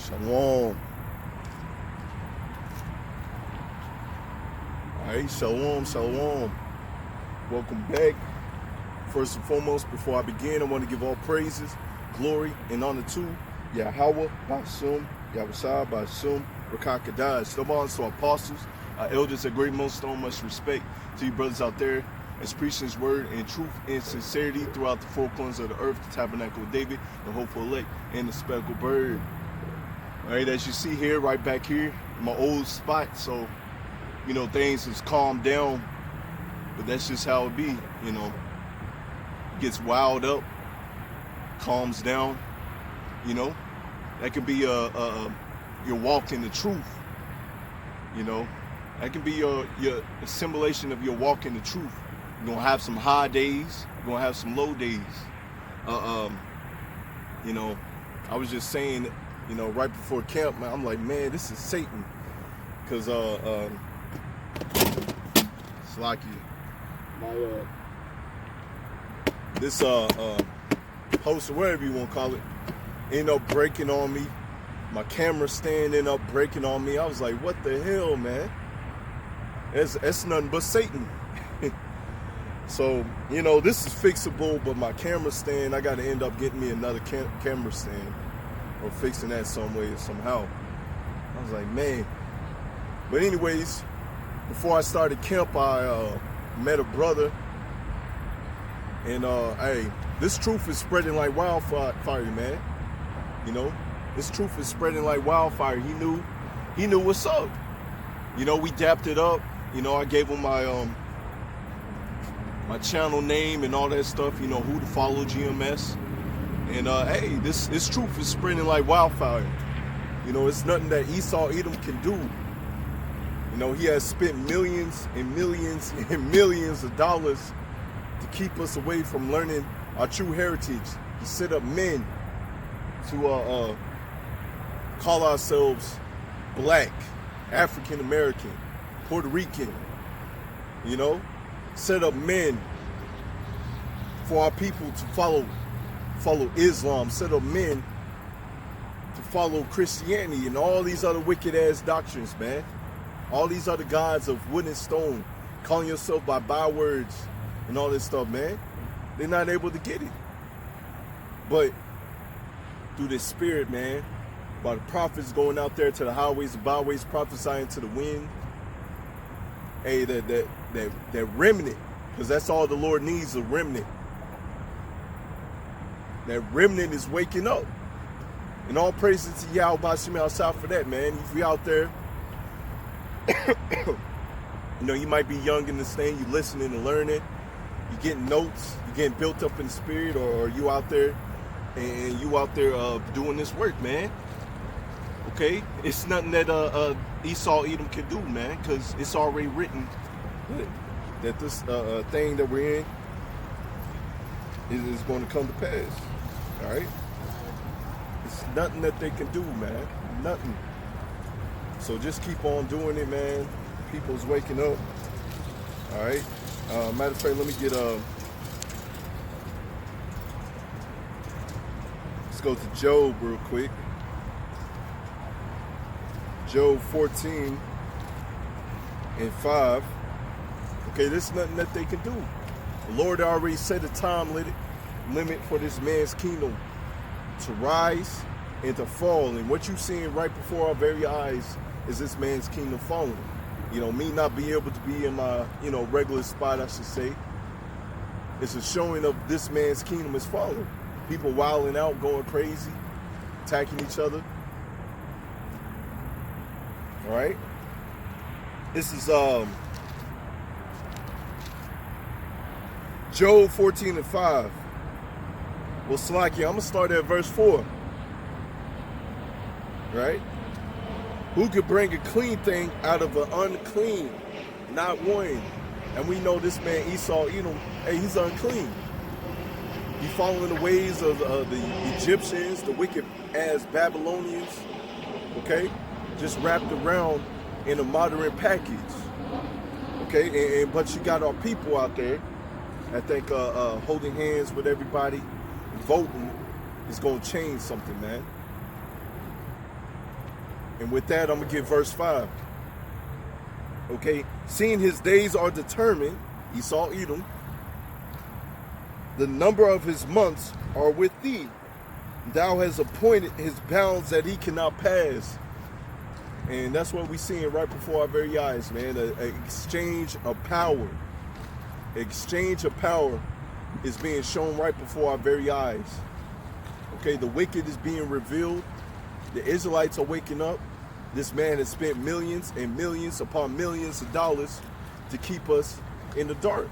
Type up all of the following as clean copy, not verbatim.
Shalom. Alright, shalom, shalom. Welcome back. First and foremost, before I begin, I want to give all praises, glory, and honor to Yahweh, Basum, Yahushua, Basum, Rakakadai. Shalom to our apostles, our elders at Great Millstone. Much respect to you brothers out there as preaching his word in truth and sincerity throughout the four corners of the earth, the tabernacle of David, the hopeful elect, and the speckled bird. Alright, as you see here, right back here, my old spot, so, you know, things has calmed down, but that's just how it be, you know. Gets wild up, calms down, you know. That could be your walk in the truth, you know. That can be your assimilation of your walk in the truth. You're gonna have some high days, you're gonna have some low days. You know, I was just saying, you know, right before camp, man, I'm like, man, this is Satan. Cause it's like this host or whatever you want to call it, ended up breaking on me. My camera stand ended up breaking on me. I was like, what the hell, man? That's nothing but Satan. So, you know, this is fixable, but my camera stand, I got to end up getting me another camera stand or fixing that some way or somehow. I was like, man. But anyways, before I started camp, I met a brother. And, hey, this truth is spreading like wildfire, man. You know, this truth is spreading like wildfire. He knew what's up. You know, we dapped it up. You know, I gave him my my channel name and all that stuff. You know, who to follow, GMS. And, hey, this truth is spreading like wildfire. You know, it's nothing that Esau Edom can do. You know, he has spent millions and millions and millions of dollars to keep us away from learning our true heritage. He set up men to call ourselves black, African American, Puerto Rican. You know, set up men for our people to follow Islam, set up men to follow Christianity and all these other wicked ass doctrines, man. All these other gods of wood and stone, calling yourself by bywords and all this stuff, man. They're not able to get it. But through the spirit, man, by the prophets going out there to the highways and byways, prophesying to the wind, hey, that remnant, because that's all the Lord needs, a remnant. That remnant is waking up. And all praises to Yahweh Bashim outside for that, man. If you out there, you know, you might be young in this thing, you listening and learning, you getting notes, you getting built up in the spirit, or you out there and you out there doing this work, man. Okay? It's nothing that Esau Edom can do, man, because it's already written that this thing that we're in is going to come to pass. All right? It's nothing that they can do, man. Nothing. So just keep on doing it, man. People's waking up. All right? Matter of fact, let me get let's go to Job real quick. Job 14 and 5. Okay, there's nothing that they can do. The Lord already set a time limit for this man's kingdom to rise and to fall. And what you're seeing right before our very eyes is this man's kingdom falling. You know, me not being able to be in my, you know, regular spot, I should say. It's a showing of this man's kingdom is falling. People wilding out, going crazy, attacking each other. All right? This is Job 14 and 5. Well, Slacky, I'm going to start at verse 4. Right? Who could bring a clean thing out of an unclean? Not one. And we know this man Esau Edom, hey, he's unclean. He's following the ways of the Egyptians, the wicked ass Babylonians. Okay? Just wrapped around in a modern package. Okay? But you got our people out there, I think holding hands with everybody, voting is going to change something, man. And with that, I'm going to get verse 5. Okay, seeing his days are determined, Esau, Edom, the number of his months are with thee. Thou hast appointed his bounds that he cannot pass. And that's what we're seeing right before our very eyes, man. An exchange of power. Exchange of power is being shown right before our very eyes. Okay, the wicked is being revealed. The Israelites are waking up. This man has spent millions and millions upon millions of dollars to keep us in the dark.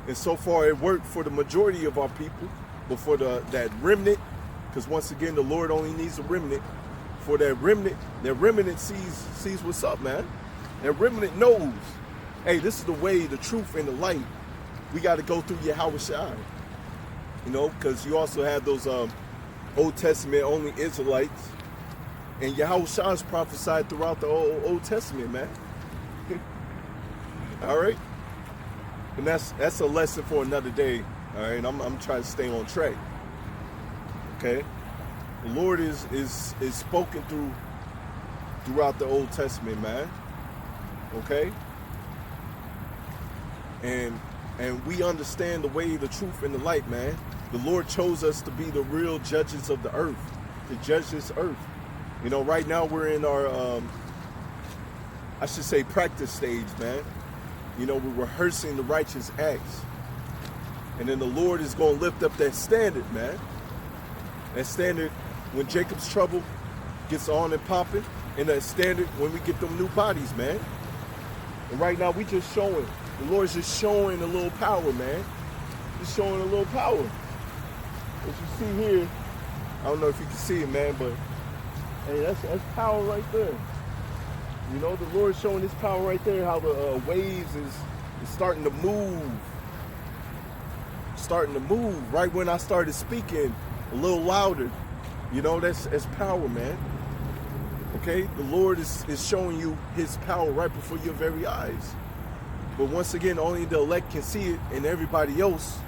And so far it worked for the majority of our people, but for that remnant, because once again the Lord only needs a remnant. For that remnant sees what's up, man. That remnant knows, hey, this is the way, the truth, and the light. We got to go through Yahushua. You know, because you also have those Old Testament only Israelites. And Yahushua is prophesied throughout the Old Testament, man. All right? And that's a lesson for another day. All right? I'm trying to stay on track. Okay? The Lord is spoken throughout the Old Testament, man. Okay? And we understand the way, the truth, and the light, man. The Lord chose us to be the real judges of the earth, to judge this earth. You know, right now we're in our, I should say, practice stage, man. You know, we're rehearsing the righteous acts. And then the Lord is going to lift up that standard, man. That standard when Jacob's trouble gets on and popping. And that standard when we get them new bodies, man. And right now we just showing. The Lord's just showing a little power, man. Just showing a little power. As you see here, I don't know if you can see it, man, but hey, that's power right there. You know, the Lord's showing his power right there, how the waves is starting to move. Starting to move. Right when I started speaking a little louder. You know, that's power, man. Okay? The Lord is showing you his power right before your very eyes. But once again, only the elect can see it, and everybody else,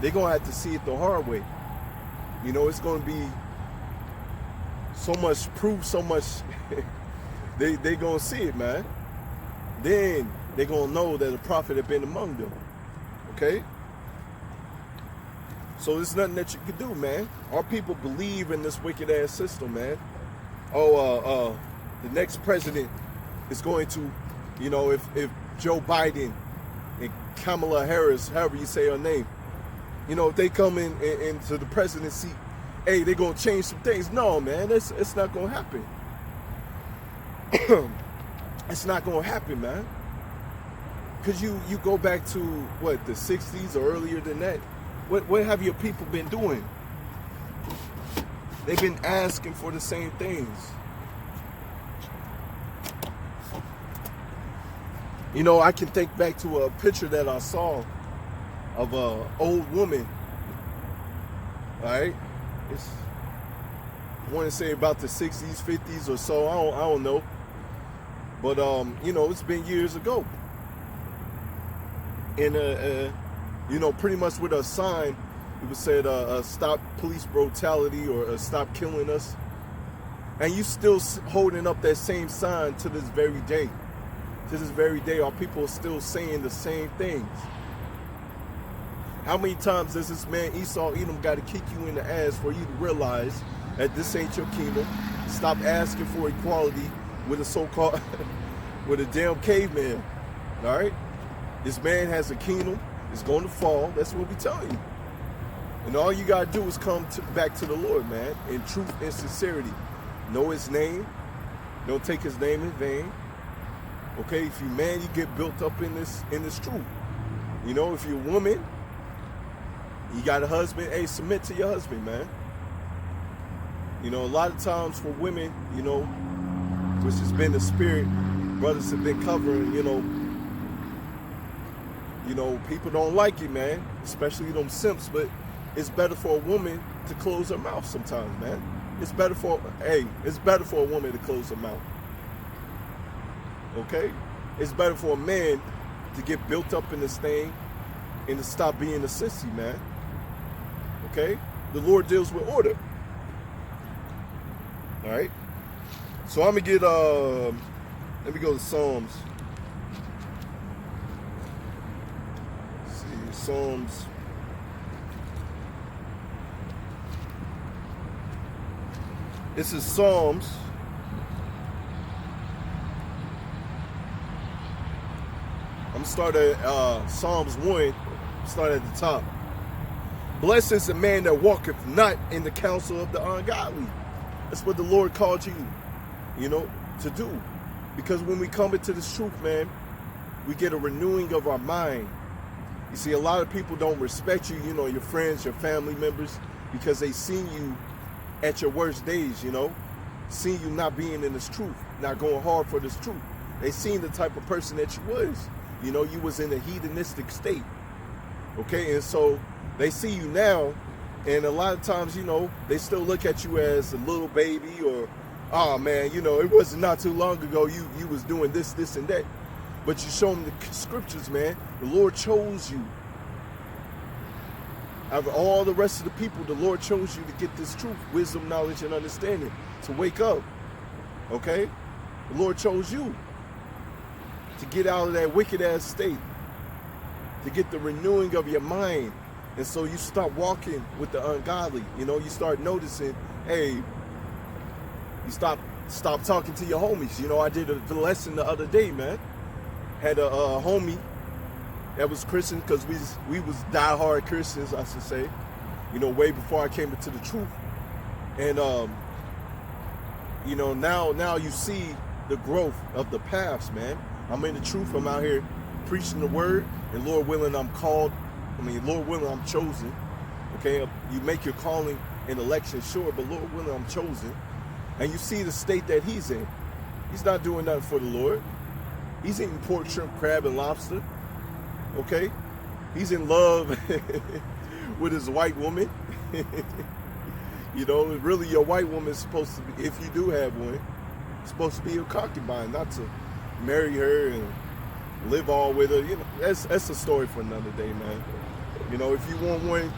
they're going to have to see it the hard way. You know, it's going to be so much proof, so much, they going to see it, man. Then they're going to know that a prophet had been among them. Okay? So there's nothing that you can do, man. Our people believe in this wicked-ass system, man. Oh, the next president is going to, you know, if Joe Biden and Kamala Harris, however you say her name, you know, if they come into the presidency, hey, they're going to change some things. No, man, it's not going to happen. It's not going to happen, man. Because you go back to, what, the 60s or earlier than that. What have your people been doing? They've been asking for the same things. You know, I can think back to a picture that I saw of an old woman. All right? I want to say about the 60s, 50s or so. I don't know. But, you know, it's been years ago. And, you know, pretty much with a sign, it was said, stop police brutality or stop killing us. And you still holding up that same sign to this very day. To this very day, our people are still saying the same things. How many times does this man Esau Edom got to kick you in the ass for you to realize that this ain't your kingdom? Stop asking for equality with a so-called, with a damn caveman. All right? This man has a kingdom. It's going to fall. That's what we tell you. And all you got to do is come back to the Lord, man, in truth and sincerity. Know his name. Don't take his name in vain. Okay, if you man, you get built up in this truth. You know, if you're a woman, you got a husband, hey, submit to your husband, man. You know, a lot of times for women, you know, which has been the spirit, brothers have been covering, you know, people don't like it, man, especially them simps, but it's better for a woman to close her mouth sometimes, man. It's better for a woman to close her mouth. Okay? It's better for a man to get built up in this thing and to stop being a sissy, man. Okay? The Lord deals with order. All right? So I'm gonna get let me go to Psalms. Let's see, Psalms. This is Psalms. I'm start at Psalms 1. Start at the top. Blessed is the man that walketh not in the counsel of the ungodly. That's what the Lord called you, to do. Because when we come into this truth, man, we get a renewing of our mind. You see, a lot of people don't respect you, your friends, your family members, because they seen you at your worst days, seen you not being in this truth, not going hard for this truth. They seen the type of person that you was. You was in a hedonistic state. Okay, and so they see you now, and a lot of times, they still look at you as a little baby, or, oh man, it wasn't not too long ago you was doing this, and that. But you show them the scriptures, man. The Lord chose you. Out of all the rest of the people, the Lord chose you to get this truth, wisdom, knowledge, and understanding, to wake up. Okay? The Lord chose you to get out of that wicked ass state, to get the renewing of your mind. And so you start walking with the ungodly. You start noticing, hey, you stop talking to your homies. I did the lesson the other day, man. Had a homie that was Christian, because we was diehard Christians, I should say, way before I came into the truth. And now you see the growth of the paths, man. I'm in the truth. I'm out here preaching the word, and Lord willing, Lord willing, I'm chosen. Okay, you make your calling and election sure, but Lord willing, I'm chosen. And you see the state that he's in. He's not doing nothing for the Lord. He's eating pork, shrimp, crab, and lobster. Okay, he's in love with his white woman. Really, your white woman is supposed to be, if you do have one, supposed to be your concubine, not to marry her and live all with her. That's a story for another day, man. If you want one,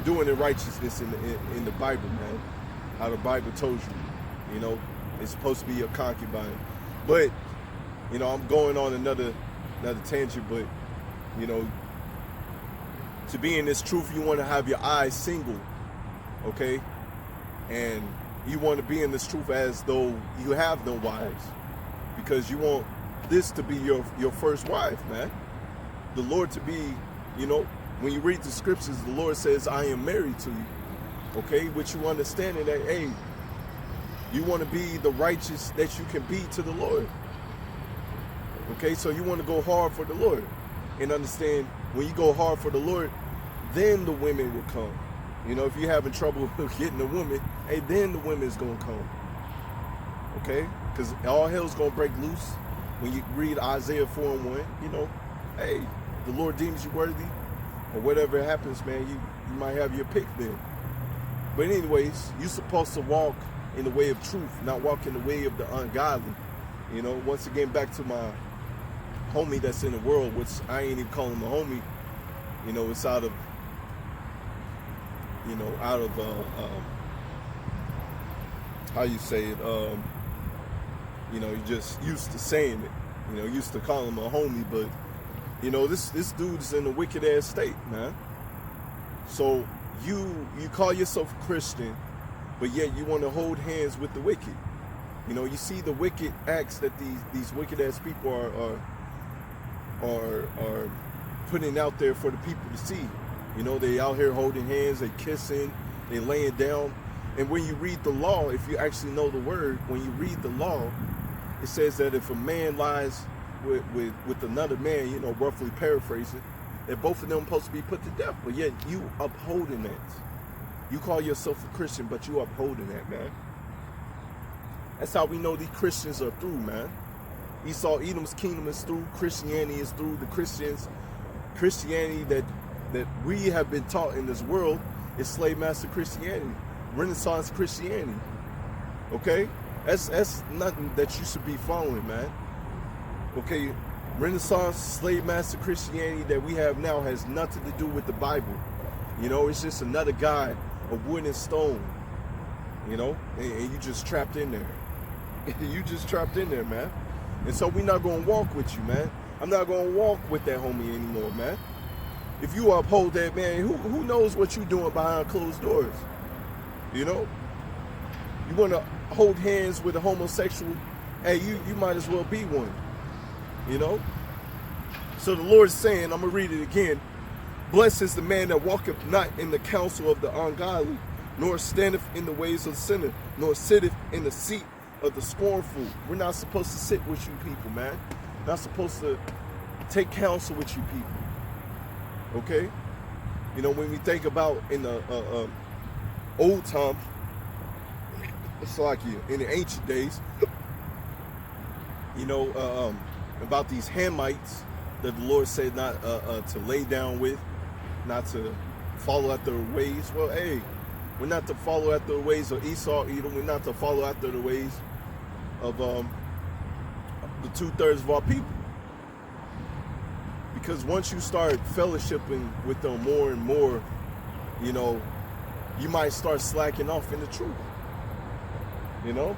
doing the righteousness in the Bible, man, how the Bible told you, it's supposed to be your concubine. But I'm going on another tangent, but to be in this truth, you want to have your eyes single, okay? And you want to be in this truth as though you have no wives, because you want this to be your first wife, man. The Lord to be, when you read the scriptures, the Lord says, I am married to you, okay? Which you understanding that, hey, you want to be the righteous that you can be to the Lord. Okay, so you want to go hard for the Lord, and understand when you go hard for the Lord, then the women will come. If you're having trouble getting a woman, hey, then the women's going to come. Okay, because all hell's going to break loose when you read Isaiah 4:1. Hey, the Lord deems you worthy, or whatever happens, man, you might have your pick then. But anyways, you're supposed to walk in the way of truth, not walk in the way of the ungodly. Once again, back to my homie that's in the world, which I ain't even calling him a homie. It's out of how you say it, you're just used to saying it, used to calling him a homie, but this dude's in a wicked ass state, man. So you call yourself a Christian, but yet you want to hold hands with the wicked. You see the wicked acts that these wicked ass people are putting out there for the people to see. They out here holding hands, they kissing, they laying down. And when you read the law, if you actually know the word, when you read the law, it says that if a man lies with another man, roughly paraphrasing, that both of them are supposed to be put to death. But yet you upholding that. You call yourself a Christian, but you upholding that, man. That's how we know these Christians are through, man. Esau, Edom's kingdom is through. Christianity is through. The Christianity that we have been taught in this world is slave master Christianity, Renaissance Christianity. Okay, that's nothing that you should be following, man. Okay, Renaissance slave master Christianity that we have now has nothing to do with the Bible. It's just another guy of wood and stone. And you just trapped in there. You just trapped in there, man. And so we're not going to walk with you, man. I'm not going to walk with that homie anymore, man. If you uphold that, man, who knows what you're doing behind closed doors? You know? You want to hold hands with a homosexual, hey, you might as well be one. You know? So the Lord's saying, I'm going to read it again. Blessed is the man that walketh not in the counsel of the ungodly, nor standeth in the ways of the sinner, nor sitteth in the seat of the scornful. We're not supposed to sit with you people, man. Not supposed to take counsel with you people. Okay? You know, when we think about in the old time, it's like in the ancient days, you know, about these Hamites that the Lord said not to lay down with, not to follow after their ways. Well, hey, we're not to follow after the ways of Esau, Edom. We're not to follow after the ways of the 2/3 of our people. Because once you start fellowshipping with them more and more, you know, you might start slacking off in the truth. You know?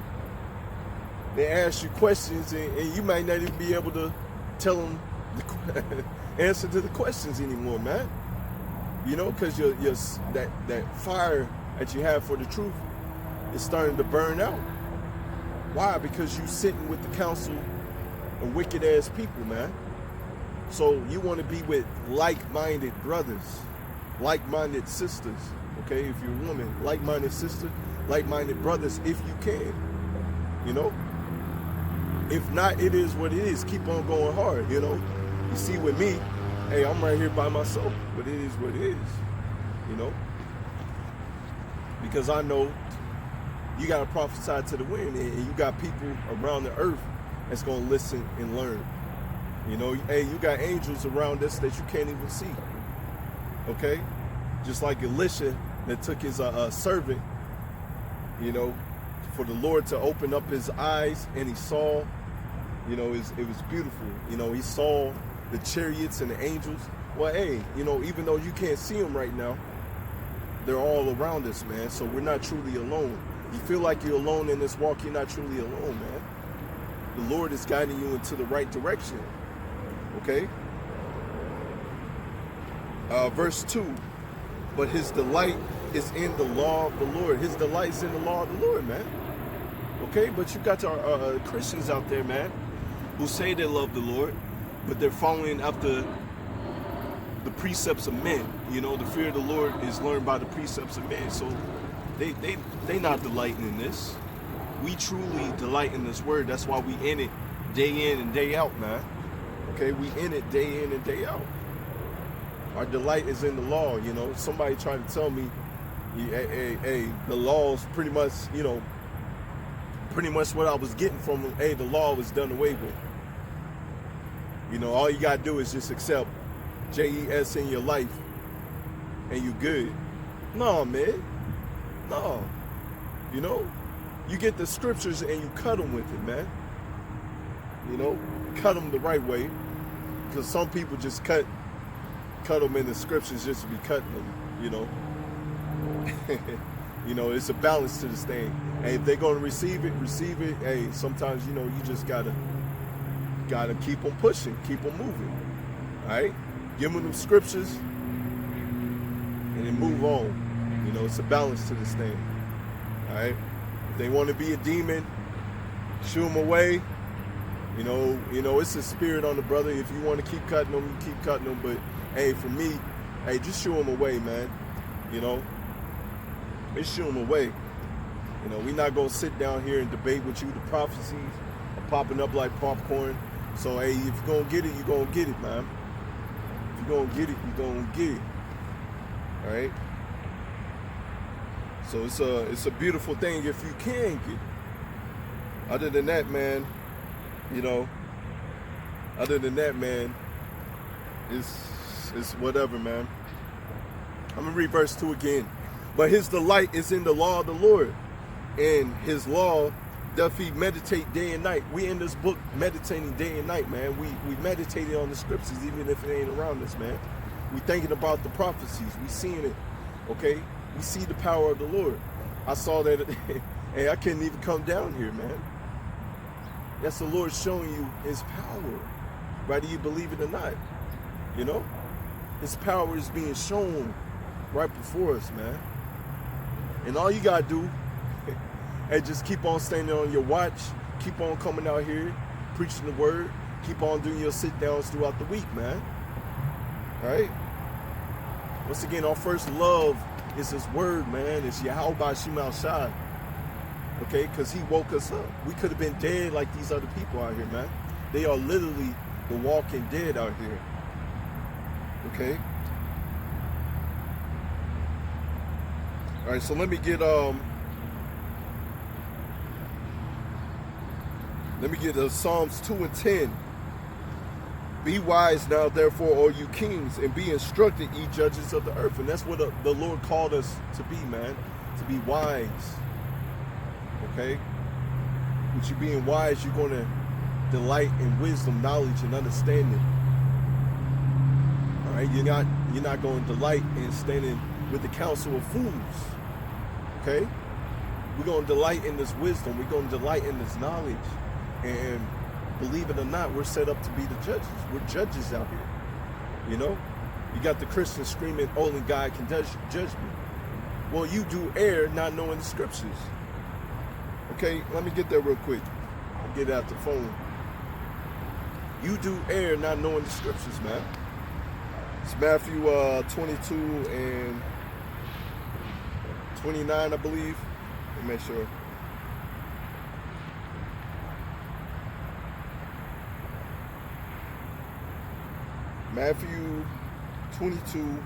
They ask you questions and you might not even be able to tell them the answer to the questions anymore, man. You know, because that fire that you have for the truth is starting to burn out. Why? Because you're sitting with the council of wicked ass people, man. So you want to be with like-minded brothers, like-minded sisters, okay? If you're a woman, like-minded sister, like-minded brothers, if you can, you know? If not, it is what it is. Keep on going hard, you know? You see, with me, hey, I'm right here by myself, but it is what it is, you know? Because I know you got to prophesy to the wind, and you got people around the earth that's going to listen and learn. You know, hey, you got angels around us that you can't even see, okay? Just like Elisha that took his servant, you know, for the Lord to open up his eyes, and he saw, you know, it was beautiful. You know, he saw the chariots and the angels. Well, hey, you know, even though you can't see them right now, they're all around us, man. So we're not truly alone. You feel like you're alone in this walk, you're not truly alone, man. The Lord is guiding you into the right direction. Okay? Verse 2. But his delight is in the law of the Lord. His delight is in the law of the Lord, man. Okay? But you got our Christians out there, man, who say they love the Lord, but they're following after the precepts of men. You know, the fear of the Lord is learned by the precepts of men. So they not delighting in this. We truly delight in this word. That's why we in it day in and day out, man. Okay, we in it day in and day out. Our delight is in the law, you know. Somebody tried to tell me, hey, the law is pretty much, you know, pretty much what I was getting from them. Hey, the law was done away with. You know, all you got to do is just accept JES in your life and you good. No, man. No. You know, you get the scriptures and you cut them with it, man. You know, cut them the right way. Because some people just cut them in the scriptures just to be cutting them, you know. You know, it's a balance to this thing. Hey, if they're going to receive it. Hey, sometimes, you know, you just gotta keep them pushing, keep them moving. All right? Give them scriptures and then move on. You know, it's a balance to this thing. All right? If they want to be a demon, shoo them away. You know, it's a spirit on the brother. If you want to keep cutting them, you keep cutting them. But, hey, for me, hey, just shoo them away, man. You know? Just shoo them away. You know, we're not going to sit down here and debate with you. The prophecies are popping up like popcorn. So, hey, if you're going to get it, you're going to get it, man. If you're going to get it, you're going to get it. All right? So it's a beautiful thing if you can get it. Other than that, man, you know, it's whatever, man. I'm going to read verse 2 again. But his delight is in the law of the Lord, and his law doth he meditate day and night. We in this book meditating day and night, man. We meditating on the scriptures, even if it ain't around us, man. We thinking about the prophecies. We seeing it, okay? We see the power of the Lord. I saw that, hey, I couldn't even come down here, man. That's the Lord showing you his power, whether you believe it or not. You know, his power is being shown right before us, man. And all you gotta do is just keep on standing on your watch, keep on coming out here, preaching the word, keep on doing your sit downs throughout the week, man. All right? Once again, our first love is his word, man. It's Yahweh Shema Shai. Okay? Because he woke us up. We could have been dead like these other people out here, man. They are literally the walking dead out here. Okay? All right, so let me get Psalms 2 and 10. Be wise now, therefore, all you kings, and be instructed, ye judges of the earth. And that's what the Lord called us to be, man. To be wise. Okay? With you being wise, you're going to delight in wisdom, knowledge, and understanding. All right? You're not going to delight in standing with the counsel of fools. Okay? We're going to delight in this wisdom. We're going to delight in this knowledge. And believe it or not, we're set up to be the judges. We're judges out here. You know? You got the Christians screaming, only God can judge me. Well, you do err not knowing the scriptures. Okay? Let me get there real quick. I'll get out the phone. You do err not knowing the scriptures, man. It's Matthew 22 and 29, I believe. Let me make sure. Matthew 22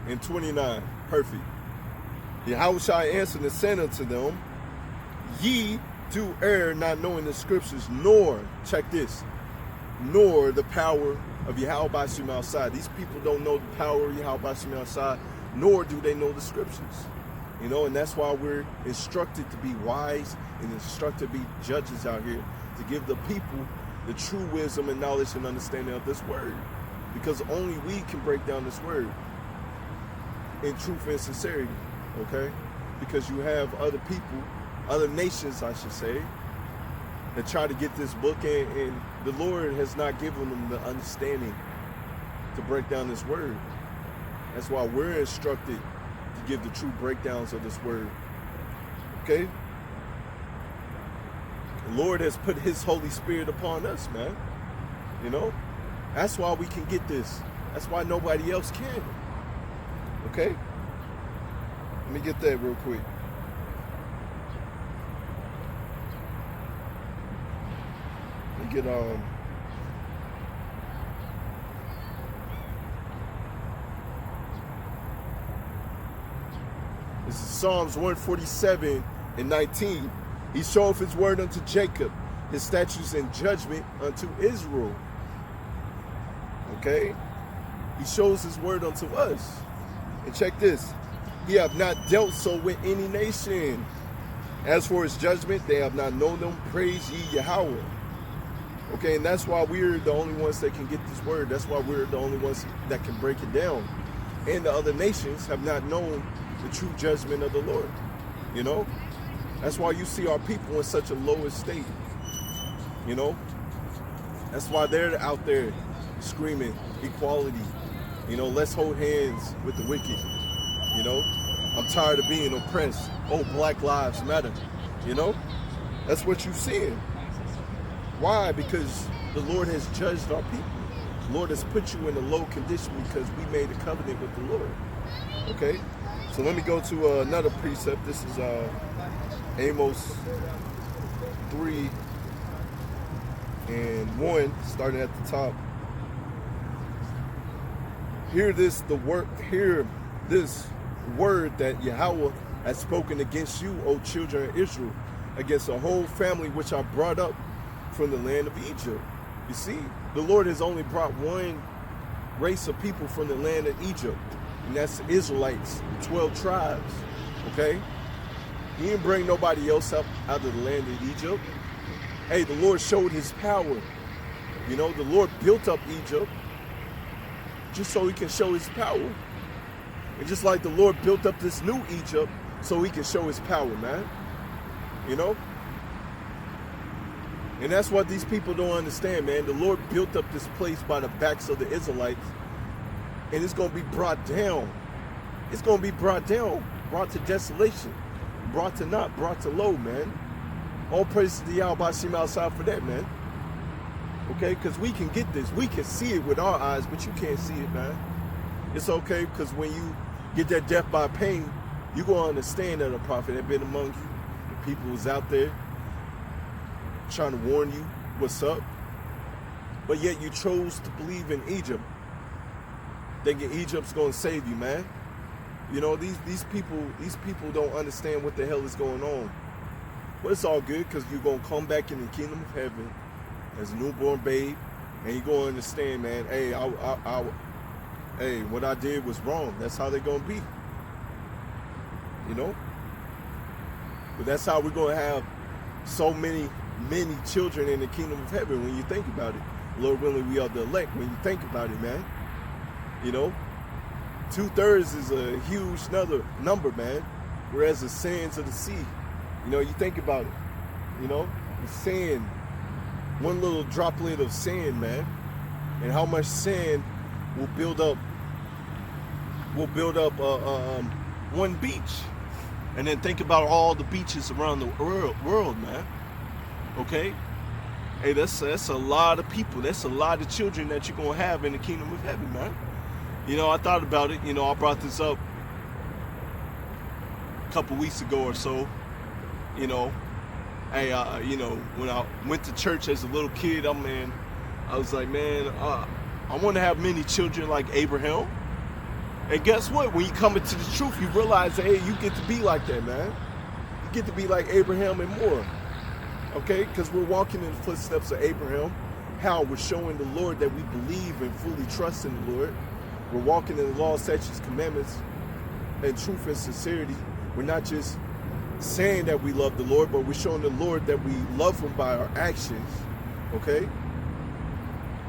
and 29. Perfect. Yahweh shall answer and said unto them, ye do err not knowing the scriptures, nor, check this, nor the power of Yahweh Shema Shai. These people don't know the power of Yahweh Shema Shai, nor do they know the scriptures. You know, and that's why we're instructed to be wise and instructed to be judges out here, to give the people the true wisdom and knowledge and understanding of this word. Because only we can break down this word in truth and sincerity, okay? Because you have other people, other nations, I should say, that try to get this book, and the Lord has not given them the understanding to break down this word. That's why we're instructed to give the true breakdowns of this word, okay? The Lord has put his Holy Spirit upon us, man. You know? That's why we can get this. That's why nobody else can. Okay? Let me get that real quick. Let me get this is Psalms 147 and 19. He showeth his word unto Jacob, his statutes and judgment unto Israel. Okay? He shows his word unto us. And check this. He have not dealt so with any nation. As for his judgment, they have not known them. Praise ye Yahweh. Okay, and that's why we're the only ones that can get this word. That's why we're the only ones that can break it down. And the other nations have not known the true judgment of the Lord. You know? That's why you see our people in such a low estate. You know? That's why they're out there screaming equality. You know, let's hold hands with the wicked. You know? I'm tired of being oppressed. Oh, Black Lives Matter. You know? That's what you're seeing. Why? Because the Lord has judged our people. The Lord has put you in a low condition because we made a covenant with the Lord. Okay? So let me go to another precept. This is Amos 3 and 1, starting at the top. Hear this word that Yahweh has spoken against you, O children of Israel, against a whole family which I brought up from the land of Egypt. You see, the Lord has only brought one race of people from the land of Egypt, and that's the Israelites, 12 tribes. Okay? He didn't bring nobody else up out of the land of Egypt. Hey, the Lord showed his power. You know, the Lord built up Egypt just so he can show his power. And just like the Lord built up this new Egypt so he can show his power, man. You know? And that's what these people don't understand, man. The Lord built up this place by the backs of the Israelites, and it's going to be brought down. It's going to be brought down, brought to desolation, brought to naught, brought to low, man. All praise to the Yahweh Shem outside for that, man. Okay, because we can get this. We can see it with our eyes, but you can't see it, man. It's okay, because when you get that death by pain, you're going to understand that a prophet had been among you. The people was out there trying to warn you what's up, but yet you chose to believe in Egypt, thinking Egypt's going to save you, man. You know, these people don't understand what the hell is going on. But it's all good, because you're going to come back in the kingdom of heaven as a newborn babe, and you're going to understand, man, hey, hey, what I did was wrong. That's how they're going to be. You know? But that's how we're going to have so many children in the kingdom of heaven when you think about it. Lord willing, we are the elect when you think about it, man. You know? 2/3 is a huge number, man. Whereas the sands of the sea, you know, you think about it. You know? The sand, one little droplet of sand, man. And how much sand will build up one beach. And then think about all the beaches around the world, man. Okay? Hey, that's a lot of people. That's a lot of children that you're going to have in the kingdom of heaven, man. You know, I thought about it. You know, I brought this up a couple weeks ago or so. You know, hey, you know, when I went to church as a little kid, I was like, man, I want to have many children like Abraham. And guess what? When you come into the truth, you realize that, hey, you get to be like that, man. You get to be like Abraham and more. Okay? Because we're walking in the footsteps of Abraham. How? We're showing the Lord that we believe and fully trust in the Lord. We're walking in the law, statutes, commandments, and truth and sincerity. We're not just saying that we love the Lord, but we're showing the Lord that we love him by our actions. Okay?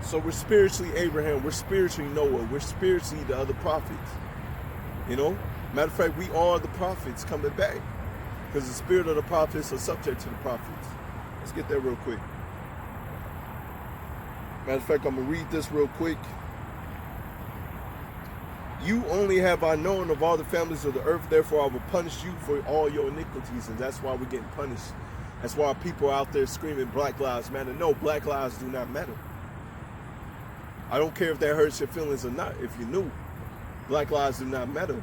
So we're spiritually Abraham, we're spiritually Noah, we're spiritually the other prophets. You know? Matter of fact, we are the prophets coming back. Because the spirit of the prophets are subject to the prophets. Let's get that real quick. Matter of fact, I'm going to read this real quick. You only have I known of all the families of the earth, therefore I will punish you for all your iniquities. And that's why we're getting punished. That's why people are out there screaming Black Lives Matter. No, Black lives do not matter. I don't care if that hurts your feelings or not. If you knew, Black lives do not matter.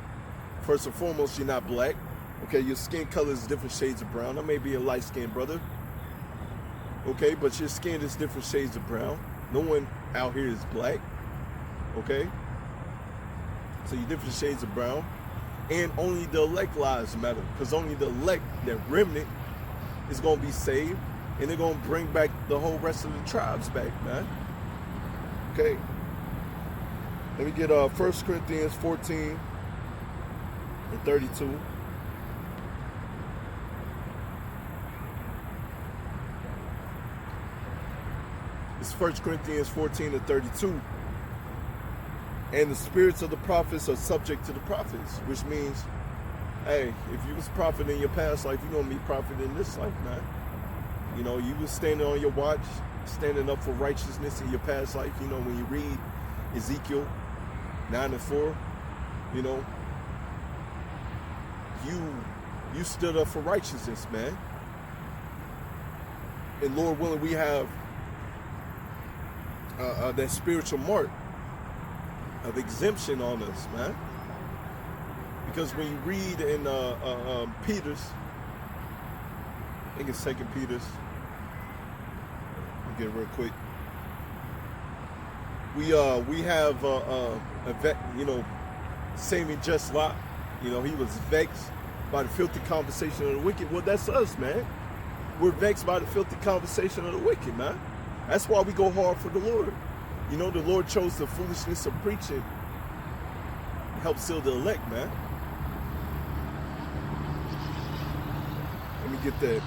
First and foremost, you're not black. Okay, your skin color is different shades of brown. I may be a light-skinned brother. Okay, but your skin is different shades of brown. No one out here is black. Okay? So you're different shades of brown. And only the elect lives matter. Because only the elect, that remnant, is going to be saved. And they're going to bring back the whole rest of the tribes back, man. Okay, let me get 1 Corinthians 14 and 32. It's 1 Corinthians 14 and 32. And the spirits of the prophets are subject to the prophets, which means, hey, if you was a prophet in your past life, you're going to be a prophet in this life, man. You know, you was standing on your watch, standing up for righteousness in your past life. You know, when you read Ezekiel 9 and 4, you know, you stood up for righteousness, man. And Lord willing, we have that spiritual mark of exemption on us, man. Because when you read in Peter's, I think it's 2 Peter's, get it real quick. We have you know, saving just Lot. You know, he was vexed by the filthy conversation of the wicked. Well, that's us, man. We're vexed by the filthy conversation of the wicked, man. That's why we go hard for the Lord. You know, the Lord chose the foolishness of preaching to help seal the elect, man. Let me get that.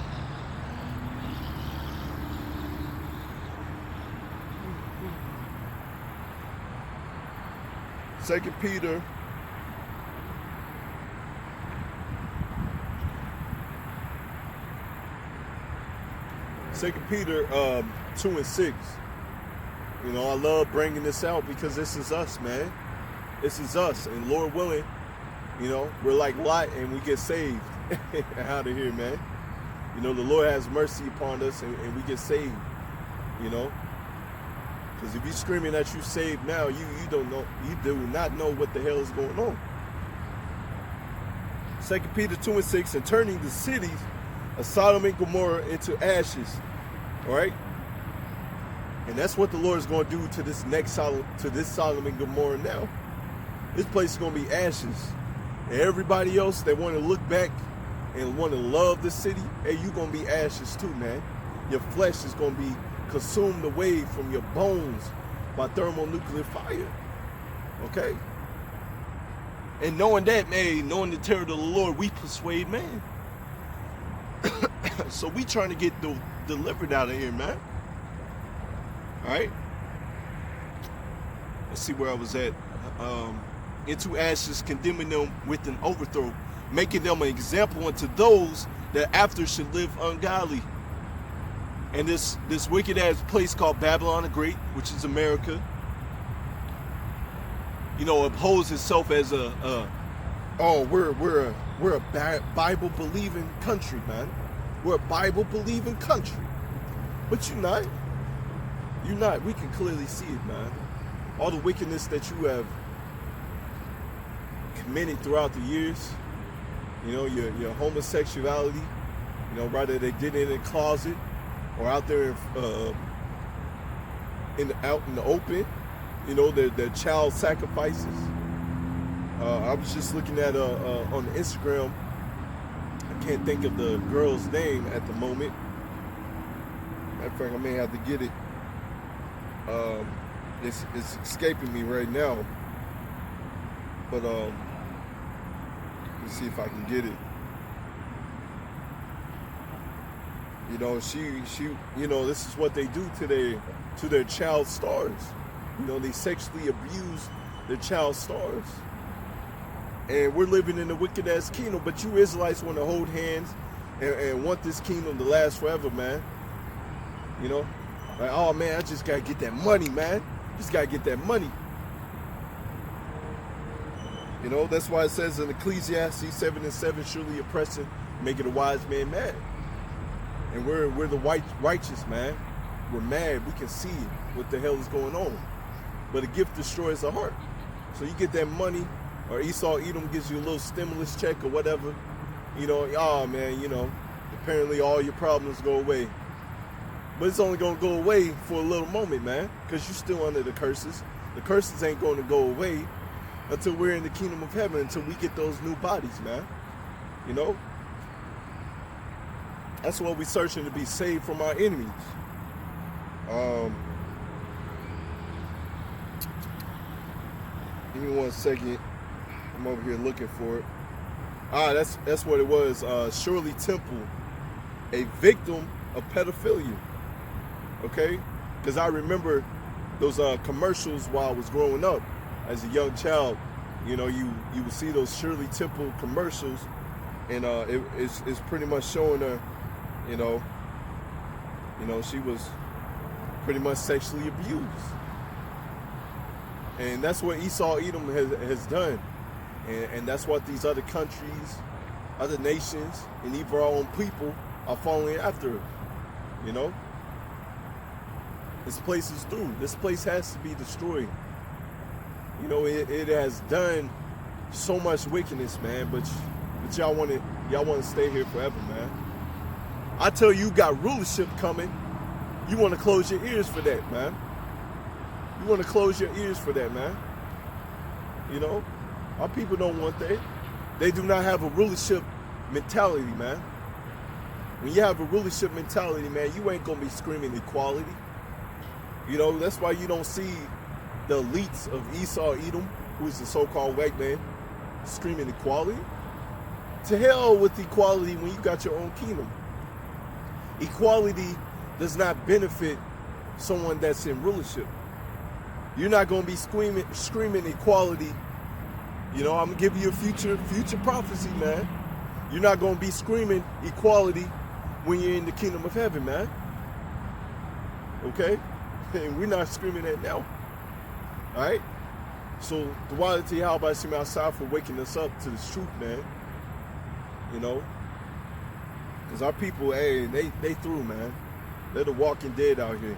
Second Peter 1 2 Peter 2:6. You know, I love bringing this out because this is us, man. This is us, and Lord willing, you know, we're like Lot and we get saved out of here, man. You know, the Lord has mercy upon us and we get saved, you know. Because if you're screaming that you saved now, you don't know, you do not know what the hell is going on. 2 Peter 2:6, and turning the cities of Sodom and Gomorrah into ashes. All right? And that's what the Lord is going to do to this Sodom and Gomorrah now. This place is going to be ashes. And everybody else that want to look back and want to love the city, hey, you're going to be ashes too, man. Your flesh is going to be consumed away from your bones by thermonuclear fire. Okay? And knowing that, man, knowing the terror of the Lord, we persuade man. So we trying to get delivered out of here, man. All right? Let's see where I was at. Into ashes, condemning them with an overthrow, making them an example unto those that after should live ungodly. And this wicked ass place called Babylon the Great, which is America, you know, upholds itself as we're a Bible believing country, man. We're a Bible believing country, but you're not. You're not. We can clearly see it, man. All the wickedness that you have committed throughout the years. You know, your homosexuality. You know, whether they did it in the closet or out there out in the open. You know, their child sacrifices. I was just looking at on Instagram. I can't think of the girl's name at the moment. Matter of fact, I may have to get it. It's escaping me right now. But let's see if I can get it. You know, she you know, this is what they do to their child stars. You know, they sexually abuse their child stars. And we're living in a wicked ass kingdom, but you Israelites want to hold hands and want this kingdom to last forever, man. You know? Like, oh man, I just gotta get that money, man. Just gotta get that money. You know, that's why it says in Ecclesiastes 7:7, surely oppression making a wise man mad. And we're the righteous, man. We're mad. We can see what the hell is going on. But a gift destroys the heart. So you get that money, or Esau Edom gives you a little stimulus check or whatever. You know, oh man, you know, apparently all your problems go away. But it's only going to go away for a little moment, man, because you're still under the curses. The curses ain't going to go away until we're in the kingdom of heaven, until we get those new bodies, man. You know? That's what we're searching, to be saved from our enemies. Give me 1 second. I'm over here looking for it. That's what it was. Shirley Temple, a victim of pedophilia. Okay? Because I remember those commercials while I was growing up as a young child. You know, you would see those Shirley Temple commercials, and it's pretty much showing her, you know, she was pretty much sexually abused. And that's what Esau Edom has done. And that's what these other countries, other nations, and even our own people are following after, you know? This place is through. This place has to be destroyed. You know, it has done so much wickedness, man, but y'all want to stay here forever, man. I tell you, got rulership coming. You want to close your ears for that, man. You want to close your ears for that, man. You know, our people don't want that. They do not have a rulership mentality, man. When you have a rulership mentality, man, you ain't going to be screaming equality. You know, that's why you don't see the elites of Esau Edom, who is the so-called white man, screaming equality. To hell with equality when you got your own kingdom. Equality does not benefit someone that's in rulership. You're not going to be screaming equality. You know, I'm going to give you a future prophecy, man. You're not going to be screaming equality when you're in the kingdom of heaven, man. Okay? And we're not screaming that now. Alright? So, the quality how about him outside for waking us up to this truth, man. You know? Because our people, hey, they through, man. They're the walking dead out here.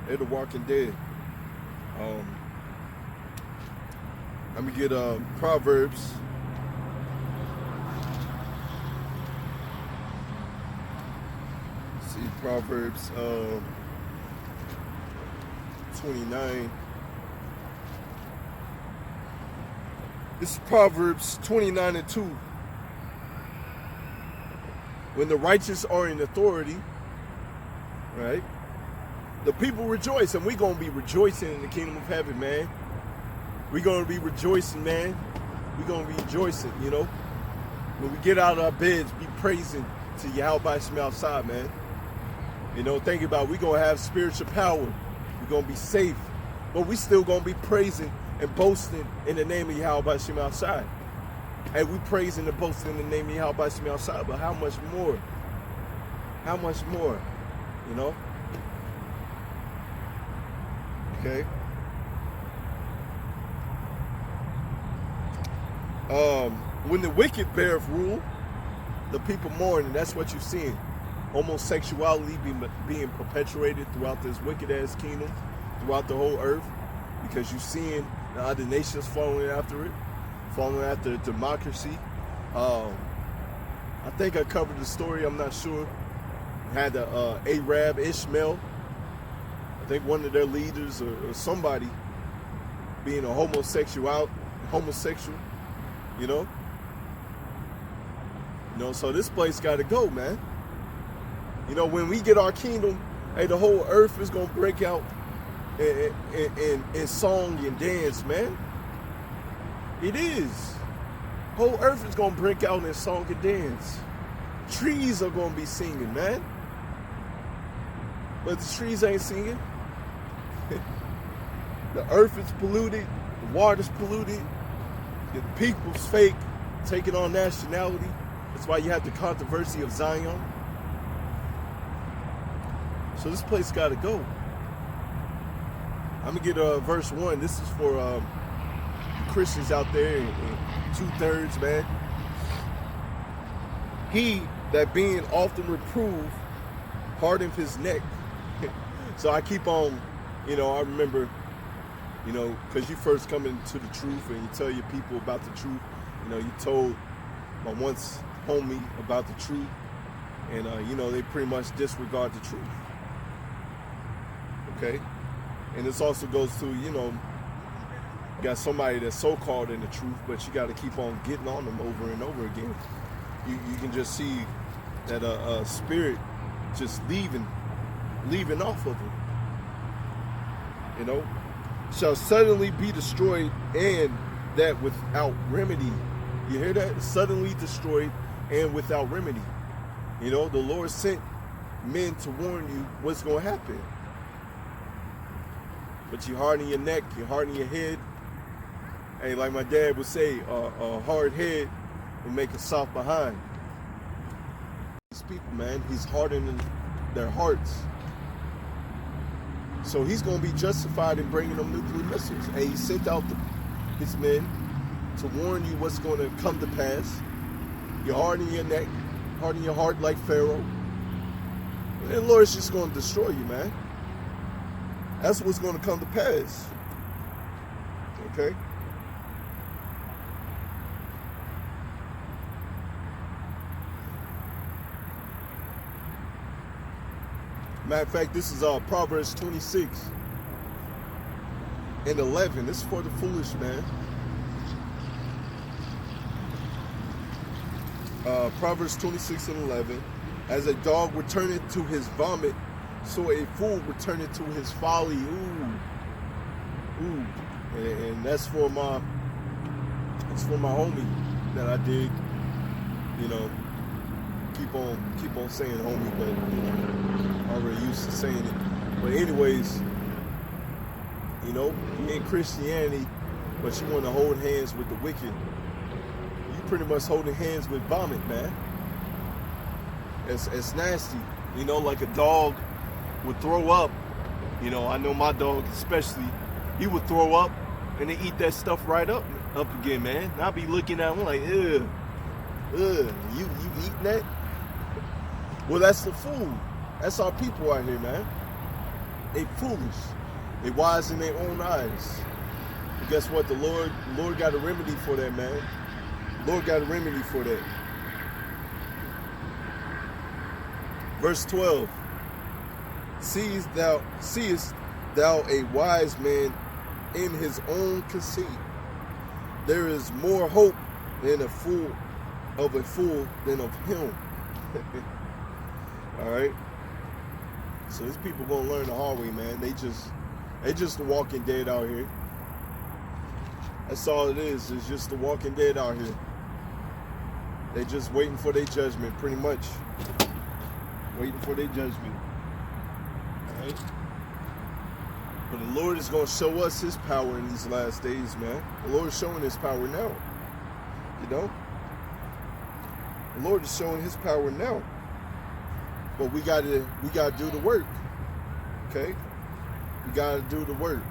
They're the walking dead. Let me get Proverbs. Let's see, Proverbs 29. This is Proverbs 29:2. When the righteous are in authority, right? The people rejoice, and we're going to be rejoicing in the kingdom of heaven, man. We're going to be rejoicing, man. We're going to be rejoicing, you know. When we get out of our beds, be praising to Yahweh Shem outside, man. You know, think about it, we're going to have spiritual power. We're going to be safe. But we still going to be praising and boasting in the name of Yahweh Shem outside. And we praising and boasting in the name of Yahweh Shem outside. But how much more? How much more? You know? Okay. When the wicked beareth rule, the people mourn, and that's what you're seeing. Homosexuality being perpetuated throughout this wicked ass kingdom, throughout the whole earth, because you're seeing the other nations following after it, following after democracy. I think I covered the story. I'm not sure. Had the Arab Ishmael. I think one of their leaders or somebody being a homosexual, you know. You know, so this place got to go, man. You know, when we get our kingdom, hey, the whole earth is gonna break out in song and dance, man. It is. Whole earth is gonna break out in song and dance. Trees are gonna be singing, man. But the trees ain't singing. The earth is polluted. The water's polluted. The people's fake, taking on nationality. That's why you have the controversy of Zion. So this place got to go. I'm going to get verse 1. This is for Christians out there in 2/3, man. He that being often reproved hardened his neck. So I keep on, you know, I remember, you know, because you first come into the truth and you tell your people about the truth. You know, you told my once homie about the truth, and, you know, they pretty much disregard the truth. Okay? And this also goes to, you know, you got somebody that's so-called in the truth, but you got to keep on getting on them over and over again. You can just see that a spirit just leaving off of them. You know? Shall suddenly be destroyed, and that without remedy. You hear that? Suddenly destroyed and without remedy. You know, the Lord sent men to warn you what's going to happen. But you harden your neck, you harden your head. Hey, like my dad would say, a hard head will make a soft behind. These people, man, he's hardening their hearts. So he's going to be justified in bringing them nuclear missiles. And he sent out his men to warn you what's going to come to pass. You harden your neck, harden your heart like Pharaoh. And the Lord's just going to destroy you, man. That's what's going to come to pass. Okay? Matter of fact, this is Proverbs 26:11. This is for the foolish, man. Proverbs 26:11. As a dog returneth to his vomit, so a fool returneth to his folly. Ooh. And that's for my homie that I dig. You know, keep on saying homie, but you know, already used to saying it. But anyways, you know, you in Christianity, but you want to hold hands with the wicked. You pretty much holding hands with vomit, man. It's nasty. You know, like a dog would throw up You know, I know my dog especially, he would throw up and then eat that stuff right up again, man. And I'll be looking at him like, ugh, you eating that? Well, that's the food. That's our people out here, man. They foolish. They wise in their own eyes. But guess what? The Lord got a remedy for that, man. The Lord got a remedy for that. Verse 12. Seest thou a wise man in his own conceit? There is more hope than a fool than of him. All right. So these people gonna learn the hard way, man. They just the walking dead out here. That's all it is. It's just the walking dead out here. They just waiting for their judgment, pretty much. Waiting for their judgment. All right. But the Lord is gonna show us His power in these last days, man. The Lord is showing His power now. You know. The Lord is showing His power now. But we gotta do the work. Okay? We gotta do the work.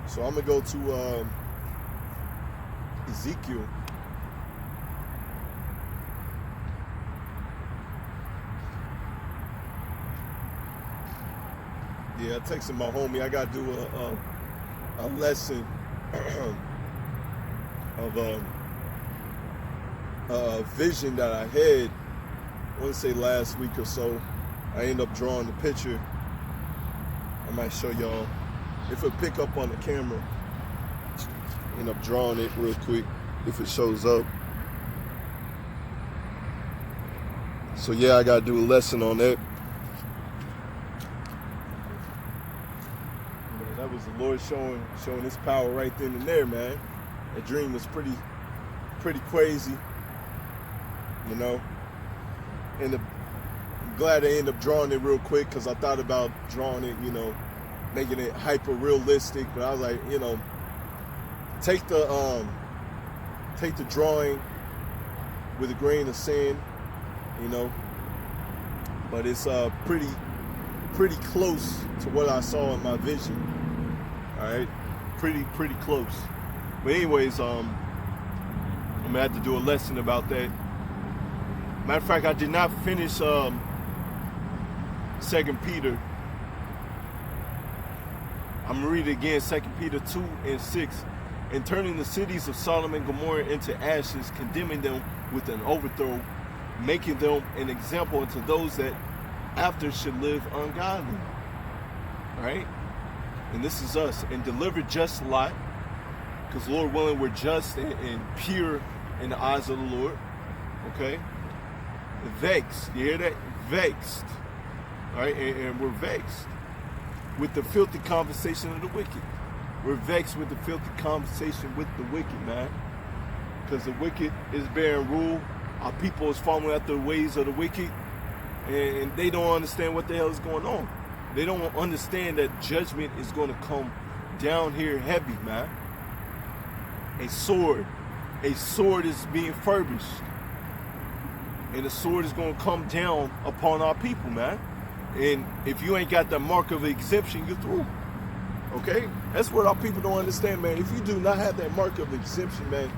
So I'm gonna go to Ezekiel. Yeah, I texted my homie. I gotta do a lesson of a vision that I had. I want to say last week or so. I ended up drawing the picture. I might show y'all if it pick up on the camera. End up drawing it real quick if it shows up. So yeah, I gotta do a lesson on that. That was the Lord showing His power right then and there, man. That dream was pretty crazy, you know. And I'm glad I ended up drawing it real quick because I thought about drawing it, you know, making it hyper realistic. But I was like, you know, take the drawing with a grain of sand, you know. But it's pretty close to what I saw in my vision. All right, pretty close. But anyways, I'm gonna have to do a lesson about that. Matter of fact, I did not finish 2 Peter. I'm gonna read it again, 2 Peter 2:6. And turning the cities of Sodom and Gomorrah into ashes, condemning them with an overthrow, making them an example unto those that after should live ungodly. All right? And this is us. And deliver just Lot, because Lord willing, we're just and pure in the eyes of the Lord. Okay? Vexed. You hear that? Vexed. All right? And we're vexed with the filthy conversation of the wicked. We're vexed with the filthy conversation with the wicked, man. Because the wicked is bearing rule. Our people is following after the ways of the wicked. And they don't understand what the hell is going on. They don't understand that judgment is going to come down here heavy, man. A sword is being furbished. And the sword is going to come down upon our people, man. And if you ain't got the mark of exemption, you're through. Okay? That's what our people don't understand, man. If you do not have that mark of exemption, man,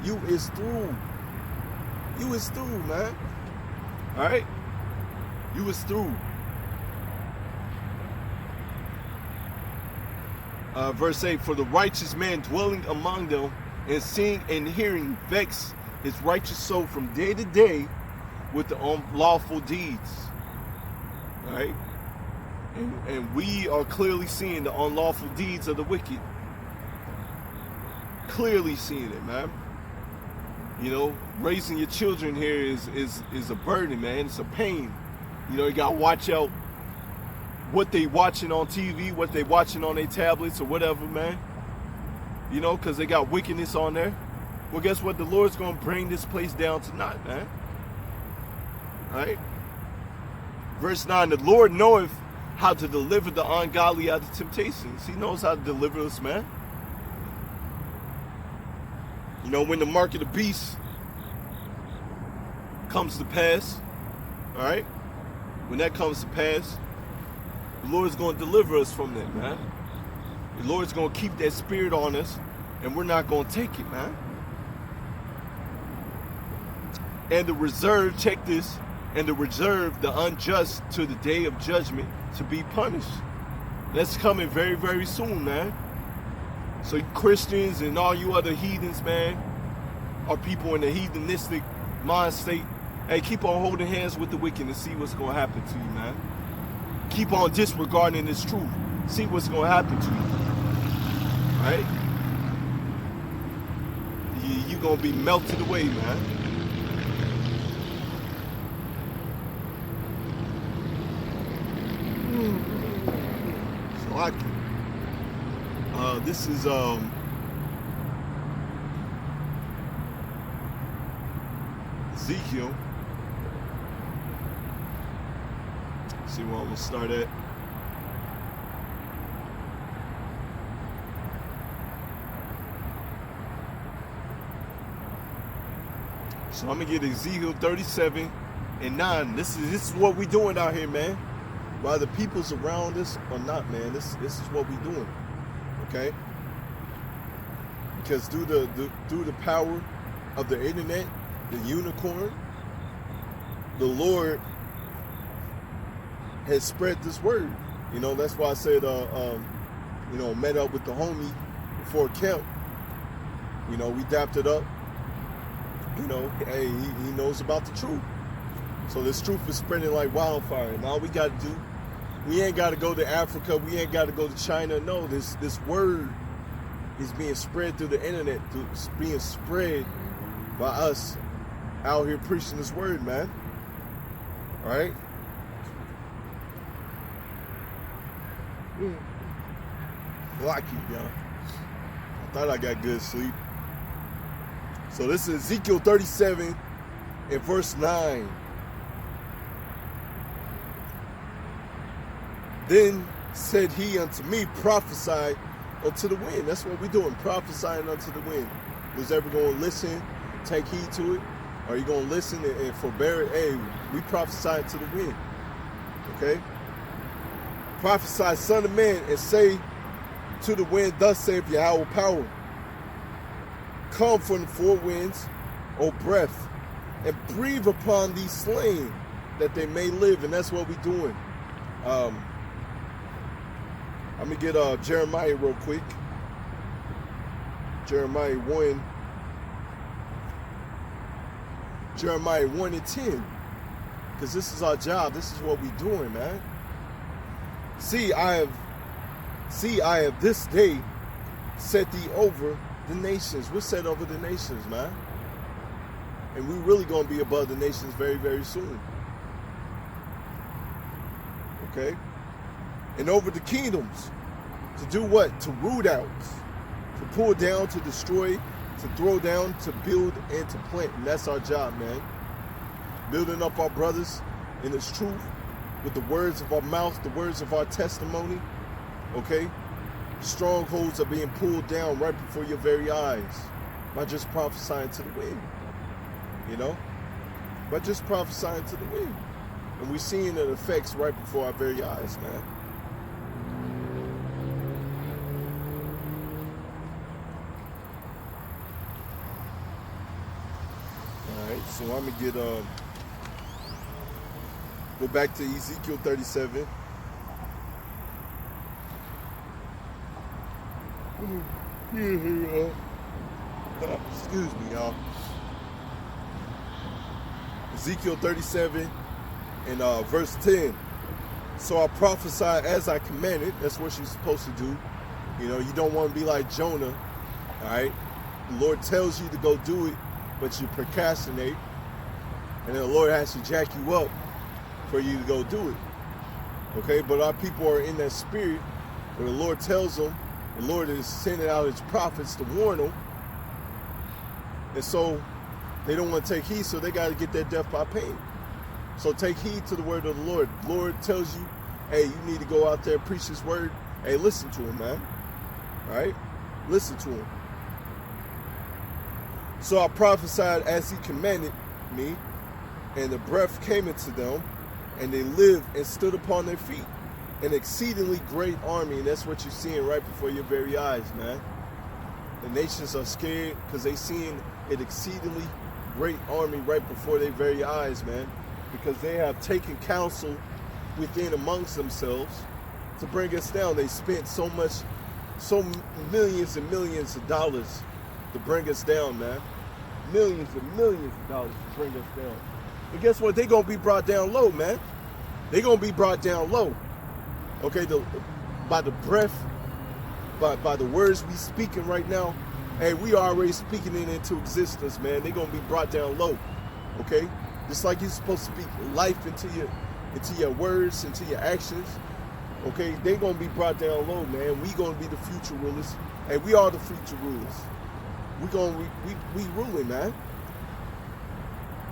you is through. You is through, man. All right? You is through. Verse 8, for the righteous man dwelling among them and seeing and hearing vex his righteous soul from day to day with the unlawful deeds. All right? And we are clearly seeing the unlawful deeds of the wicked. Clearly seeing it, man. You know, raising your children here is a burden, man. It's a pain. You know, you got to watch out what they watching on TV, what they watching on their tablets or whatever, man. You know, because they got wickedness on there. Well, guess what? The Lord's going to bring this place down tonight, man. All right? Verse 9, the Lord knoweth how to deliver the ungodly out of temptations. He knows how to deliver us, man. You know, when the mark of the beast comes to pass, all right? When that comes to pass, The Lord's going to deliver us from that, man. The Lord's going to keep that spirit on us, and we're not going to take it, man. And the reserve, check this, and the reserve the unjust to the day of judgment to be punished. That's coming very, very soon, man. So Christians and all you other heathens, man, or people in the heathenistic mind state, hey, keep on holding hands with the wicked and see what's going to happen to you, man. Keep on disregarding this truth. See what's going to happen to you. Right? You're going to be melted away, man. So this is Ezekiel. See where I'm gonna start at. So I'm gonna get Ezekiel 37 and 9. This is what we doing out here, man. Whether people's around us or not, man, this is what we doing. Okay? Because through the power of the internet, the unicorn, the Lord has spread this word. You know, that's why I said, you know, met up with the homie before camp. You know, we dapped it up. You know, hey, he knows about the truth. So this truth is spreading like wildfire. And all we got to do, we ain't got to go to Africa. We ain't got to go to China. No, this word is being spread through the internet. It's being spread by us out here preaching this word, man. All right? Lucky, y'all. I thought I got good sleep. So this is Ezekiel 37 and verse 9. Then said he unto me, prophesy unto the wind. That's what we're doing, prophesying unto the wind. Was ever going to listen, take heed to it? Are you going to listen and forbear it? Hey, we prophesy to the wind. Okay? Prophesy, son of man, and say to the wind, thus saith Yahweh power. Come from the four winds, O breath, and breathe upon these slain, that they may live. And that's what we're doing. I'm going to get Jeremiah real quick. Jeremiah 1. Jeremiah 1 and 10. Because this is our job. This is what we're doing, man. See, I have this day set thee over the nations. We're set over the nations, man. And we're really going to be above the nations very, very soon. Okay? And over the kingdoms. To do what? To root out. To pull down, to destroy, to throw down, to build, and to plant. And that's our job, man. Building up our brothers in this truth with the words of our mouth, the words of our testimony. Okay? Strongholds are being pulled down right before your very eyes by just prophesying to the wind. You know? By just prophesying to the wind. And we're seeing the effects right before our very eyes, man. Alright, so I'm going to get, go back to Ezekiel 37. Excuse me, y'all. Ezekiel 37 and verse 10. So I prophesied as I commanded. That's what you're supposed to do. You know, you don't want to be like Jonah. All right? The Lord tells you to go do it, but you procrastinate. And then the Lord has to jack you up for you to go do it. Okay? But our people are in that spirit where the Lord tells them, the Lord is sending out his prophets to warn them. And so they don't want to take heed, so they got to get that death by pain. So take heed to the word of the Lord. The Lord tells you, hey, you need to go out there, preach his word. Hey, listen to him, man. All right? Listen to him. So I prophesied as he commanded me, and the breath came into them, and they lived and stood upon their feet. an exceedingly great army, and that's what you're seeing right before your very eyes, man. The nations are scared because they seeing an exceedingly great army right before their very eyes, man, because they have taken counsel within amongst themselves to bring us down. They spent so millions and millions of dollars to bring us down, man. Millions and millions of dollars to bring us down. But guess what? They're going to be brought down low, man. They're going to be brought down low. Okay, by the breath, by the words we speaking right now, hey, we are already speaking it into existence, man. They're going to be brought down low. Okay? Just like you're supposed to speak life into your words, into your actions. Okay, they're going to be brought down low, man. We going to be the future rulers. Hey, we are the future rulers. We ruling, man.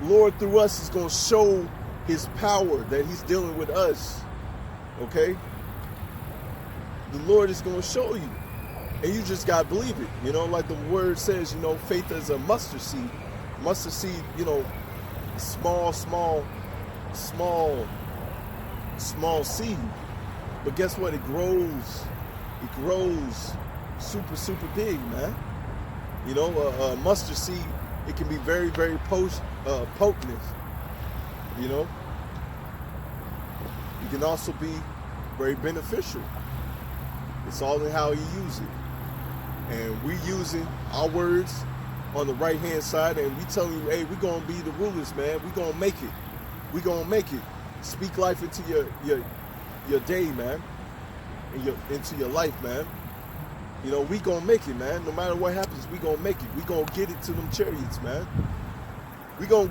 Lord through us is going to show his power that he's dealing with us. Okay? The Lord is going to show you. And you just got to believe it. You know, like the word says, you know, faith is a mustard seed. Mustard seed, you know, small seed. But guess what? It grows. It grows super big, man. You know, a mustard seed, it can be very, very potent. You know, it can also be very beneficial. It's all in how you use it. And we using our words on the right hand side, and we telling you, hey, we're gonna be the rulers, man. We're gonna make it. We're gonna make it. Speak life into your day, man. Into your life, man. You know, we gonna make it, man. No matter what happens, we gonna make it. We gonna get it to them chariots, man. We gonna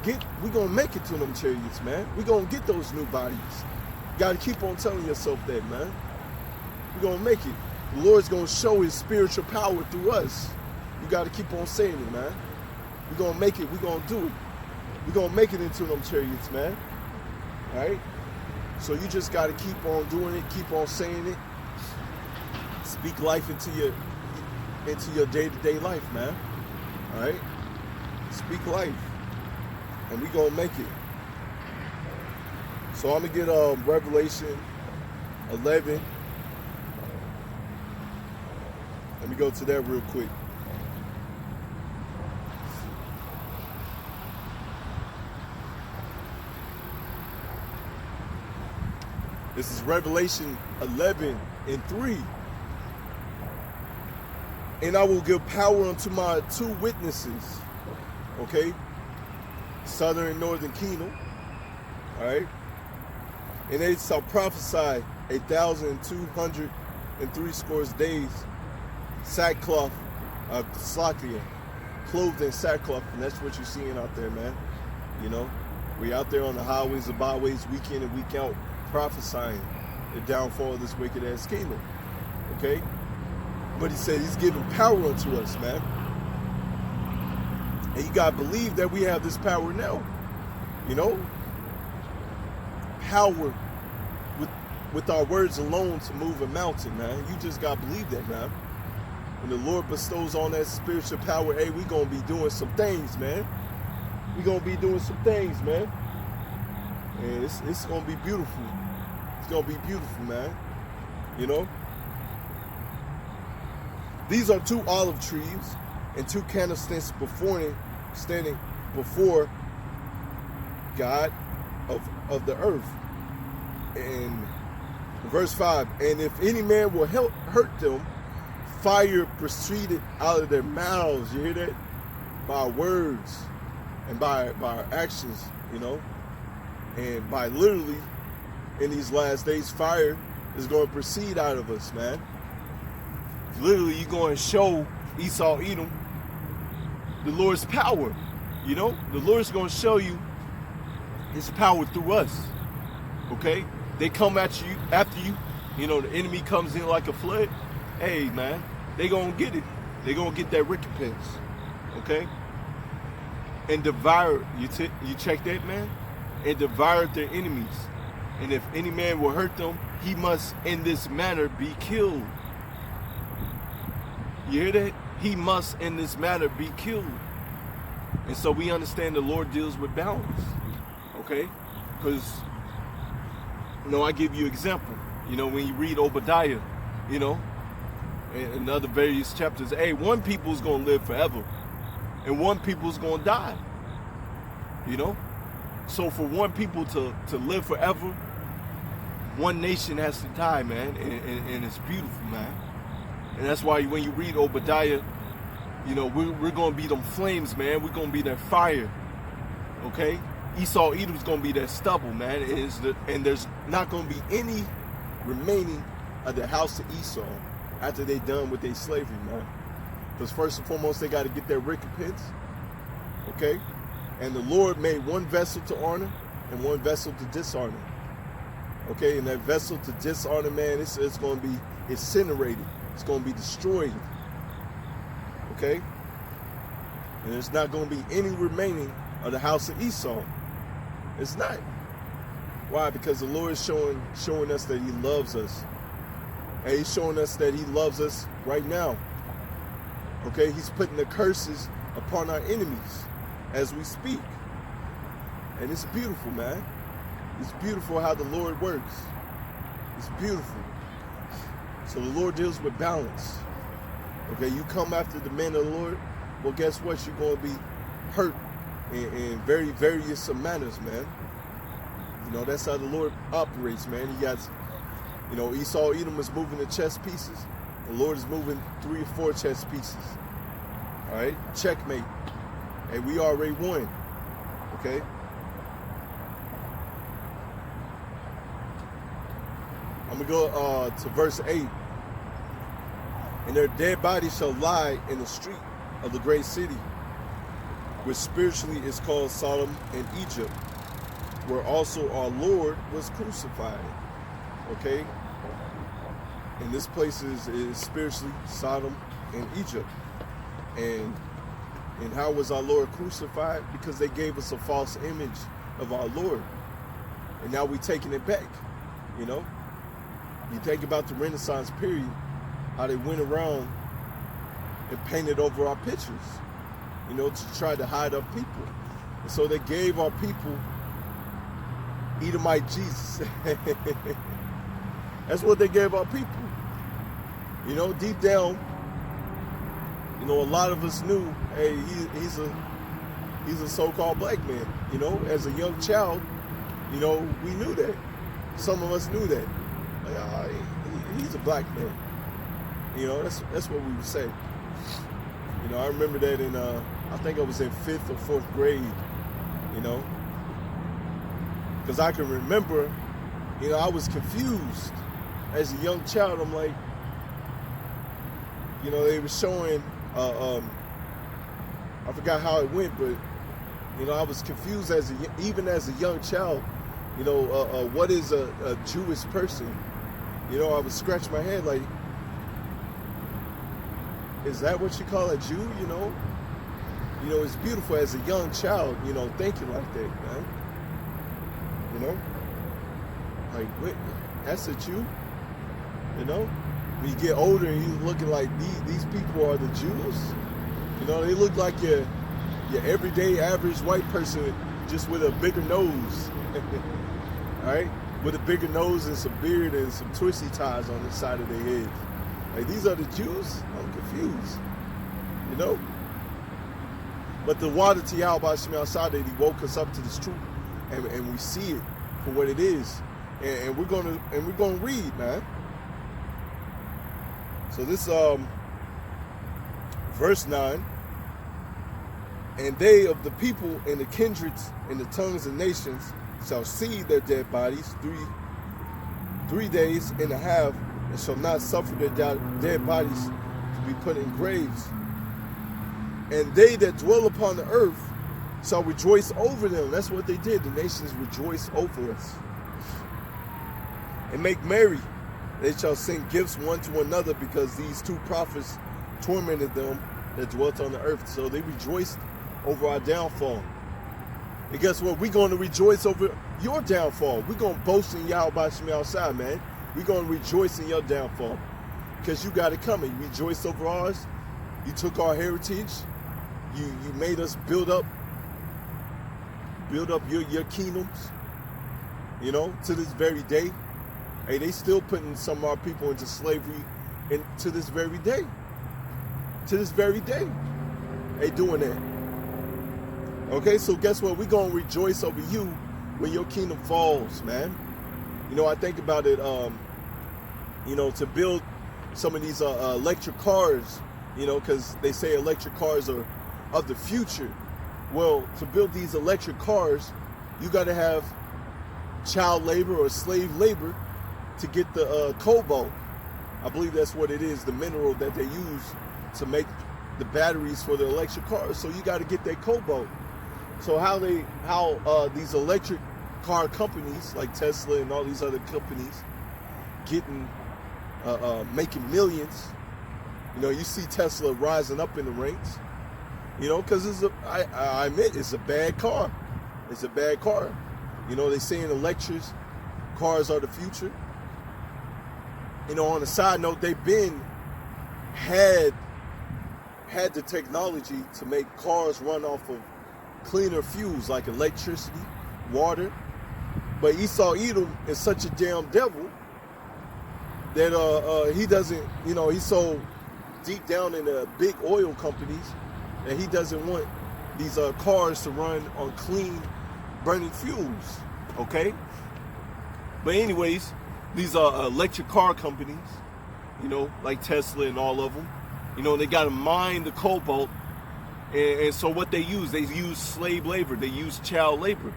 make it to them chariots, man. We gonna get those new bodies. You gotta keep on telling yourself that, man. We gonna make it. The Lord's gonna show his spiritual power through us. You gotta keep on saying it, man. We gonna make it. We gonna do it. We gonna make it into them chariots, man. All right. So you just gotta keep on doing it. Keep on saying it. Speak life into your day-to-day life, man. All right? Speak life. And we gonna make it. So I'm gonna get Revelation 11. Let me go to that real quick. This is Revelation 11:3. And I will give power unto my 2 witnesses. Okay? Southern and Northern Kingdom. Alright? And they shall prophesy 1,203 days. Sackcloth, slakia, clothed in sackcloth. And that's what you're seeing out there, man. You know? We out there on the highways and byways week in and week out prophesying the downfall of this wicked ass kingdom. Okay? But he said he's giving power unto us, man. And you got to believe that we have this power now. You know? Power with our words alone to move a mountain, man. You just got to believe that, man. When the Lord bestows on that spiritual power, hey, we going to be doing some things, man. We going to be doing some things, man. And it's going to be beautiful. It's going to be beautiful, man. You know? These are 2 olive trees and 2 candlesticks standing before God of the earth. And verse 5, and if any man will hurt them, fire proceeded out of their mouths. You hear that? By our words and by our actions, you know. And by literally, in these last days, fire is going to proceed out of us, man. Literally, you're going to show Esau, Edom, the Lord's power. You know, the Lord's going to show you his power through us. Okay? They come at you, after you. You know, the enemy comes in like a flood. Hey, man, they going to get it. They going to get that recompense. Okay? And devour, you check that, man? And devour their enemies. And if any man will hurt them, he must in this manner be killed. You hear that? He must in this manner be killed. And so we understand the Lord deals with balance. Okay? Because, you know, I give you an example. You know, when you read Obadiah, you know, and other various chapters, hey, one people's going to live forever and one people's going to die. You know? So for one people to live forever, one nation has to die, man. And it's beautiful, man. And that's why when you read Obadiah, you know, we're going to be them flames, man. We're going to be that fire. Okay? Esau, Edom's going to be that stubble, man. And there's not going to be any remaining of the house of Esau after they done with their slavery, man. Because first and foremost, they got to get their recompense. Okay? And the Lord made one vessel to honor and one vessel to dishonor. Okay? And that vessel to dishonor, man, it's going to be incinerated. It's going to be destroyed. Okay? And there's not going to be any remaining of the house of Esau. It's not. Why? Because the Lord is showing us that he loves us. And he's showing us that he loves us right now. Okay? He's putting the curses upon our enemies as we speak. And it's beautiful, man. It's beautiful how the Lord works. It's beautiful. So the Lord deals with balance. Okay, you come after the men of the Lord, well, guess what? You're going to be hurt in very various manners, man. You know, that's how the Lord operates, man. He got, you know, Esau, Edom is moving the chess pieces. The Lord is moving 3 or 4 chess pieces. All right, checkmate. And we already won. Okay. I'm going to go to verse 8. And their dead bodies shall lie in the street of the great city, which spiritually is called Sodom and Egypt, where also our Lord was crucified. Okay? And this place is spiritually Sodom and Egypt. And how was our Lord crucified? Because they gave us a false image of our Lord. And now we're taking it back. You know? You think about the Renaissance period, how they went around and painted over our pictures, you know, to try to hide our people. And so they gave our people Edomite Jesus. That's what they gave our people. You know, deep down, you know, a lot of us knew, hey, he's a so-called black man. You know, as a young child, you know, we knew that. Some of us knew that. Like, he's a black man. You know, that's what we would say. You know, I remember that in, I think I was in 5th or 4th grade, you know. Because I can remember, you know, I was confused as a young child. I'm like, you know, they were showing, I forgot how it went, but, you know, I was confused even as a young child, you know, what is a Jewish person? You know, I would scratch my head like, is that what you call a Jew? You know, it's beautiful as a young child, you know, thinking like that, man. You know, like, wait, that's a Jew? You know, when you get older and you're looking like these people are the Jews. You know, they look like your everyday average white person just with a bigger nose. All right, with a bigger nose and some beard and some twisty ties on the side of their heads. Like, these are the Jews? I'm confused, you know? But the water to Yahweh outside that he woke us up to this truth, and we see it for what it is. And we're gonna read, man. So this verse 9, and they of the people and the kindreds and the tongues and nations shall see their dead bodies 3 days and a half, and shall not suffer their dead bodies to be put in graves. And they that dwell upon the earth shall rejoice over them. That's what they did. The nations rejoice over us. And make merry. They shall send gifts one to another, because these 2 prophets tormented them that dwelt on the earth. So they rejoiced over our downfall. And guess what? We're going to rejoice over your downfall. We're going to boast in Yahweh Shemi outside, man. We're going to rejoice in your downfall, because you got it coming. You rejoiced over ours. You took our heritage. You made us build up your kingdoms, you know, to this very day. Hey, they still putting some of our people into slavery to this very day. To this very day. They doing that. Okay, so guess what? We're going to rejoice over you when your kingdom falls, man. I think about it, to build some of these electric cars, because they say electric cars are of the future. Well, to build these electric cars, you got to have child labor or slave labor to get the cobalt. I believe that's what it is, the mineral that they use to make the batteries for the electric cars. So you got to get that cobalt. So how these electric car companies like Tesla and all these other companies getting making millions. You see Tesla rising up in the ranks. Because I admit it's a bad car. It's a bad car. They saying electric cars are the future. On a side note, they've been had the technology to make cars run off of cleaner fuels like electricity, water. But Esau Edom is such a damn devil that he doesn't, he's so deep down in the big oil companies that he doesn't want these cars to run on clean burning fuels, okay? But anyways, these electric car companies, like Tesla and all of them, they got to mine the cobalt. And so what they use slave labor, they use child labor.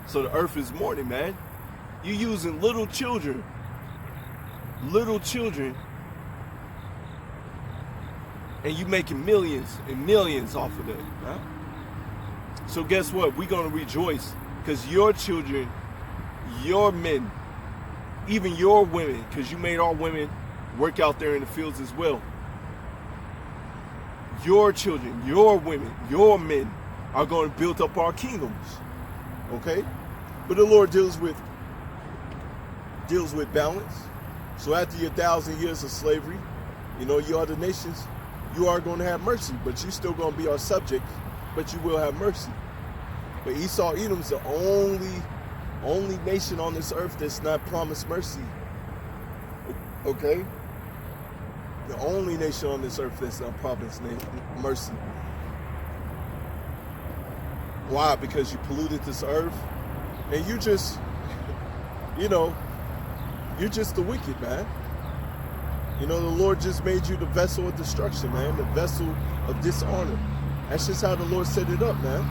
So the earth is mourning, man. You're using little children, and you making millions and millions off of that. Huh? So guess what? We're going to rejoice because your children, your men, even your women, because you made our women work out there in the fields as well. Your children, your women, your men are going to build up our kingdoms. Okay? But the Lord deals with balance. So after your 1,000 years of slavery, you other nations, you are going to have mercy, but you still going to be our subject, but you will have mercy. But Esau Edom's the only nation on this earth that's not promised mercy. Okay? The only nation on this earth that's not promised mercy. Why? Because you polluted this earth, and you just, you're just the wicked, man. The Lord just made you the vessel of destruction, man, the vessel of dishonor. That's just how the Lord set it up, man.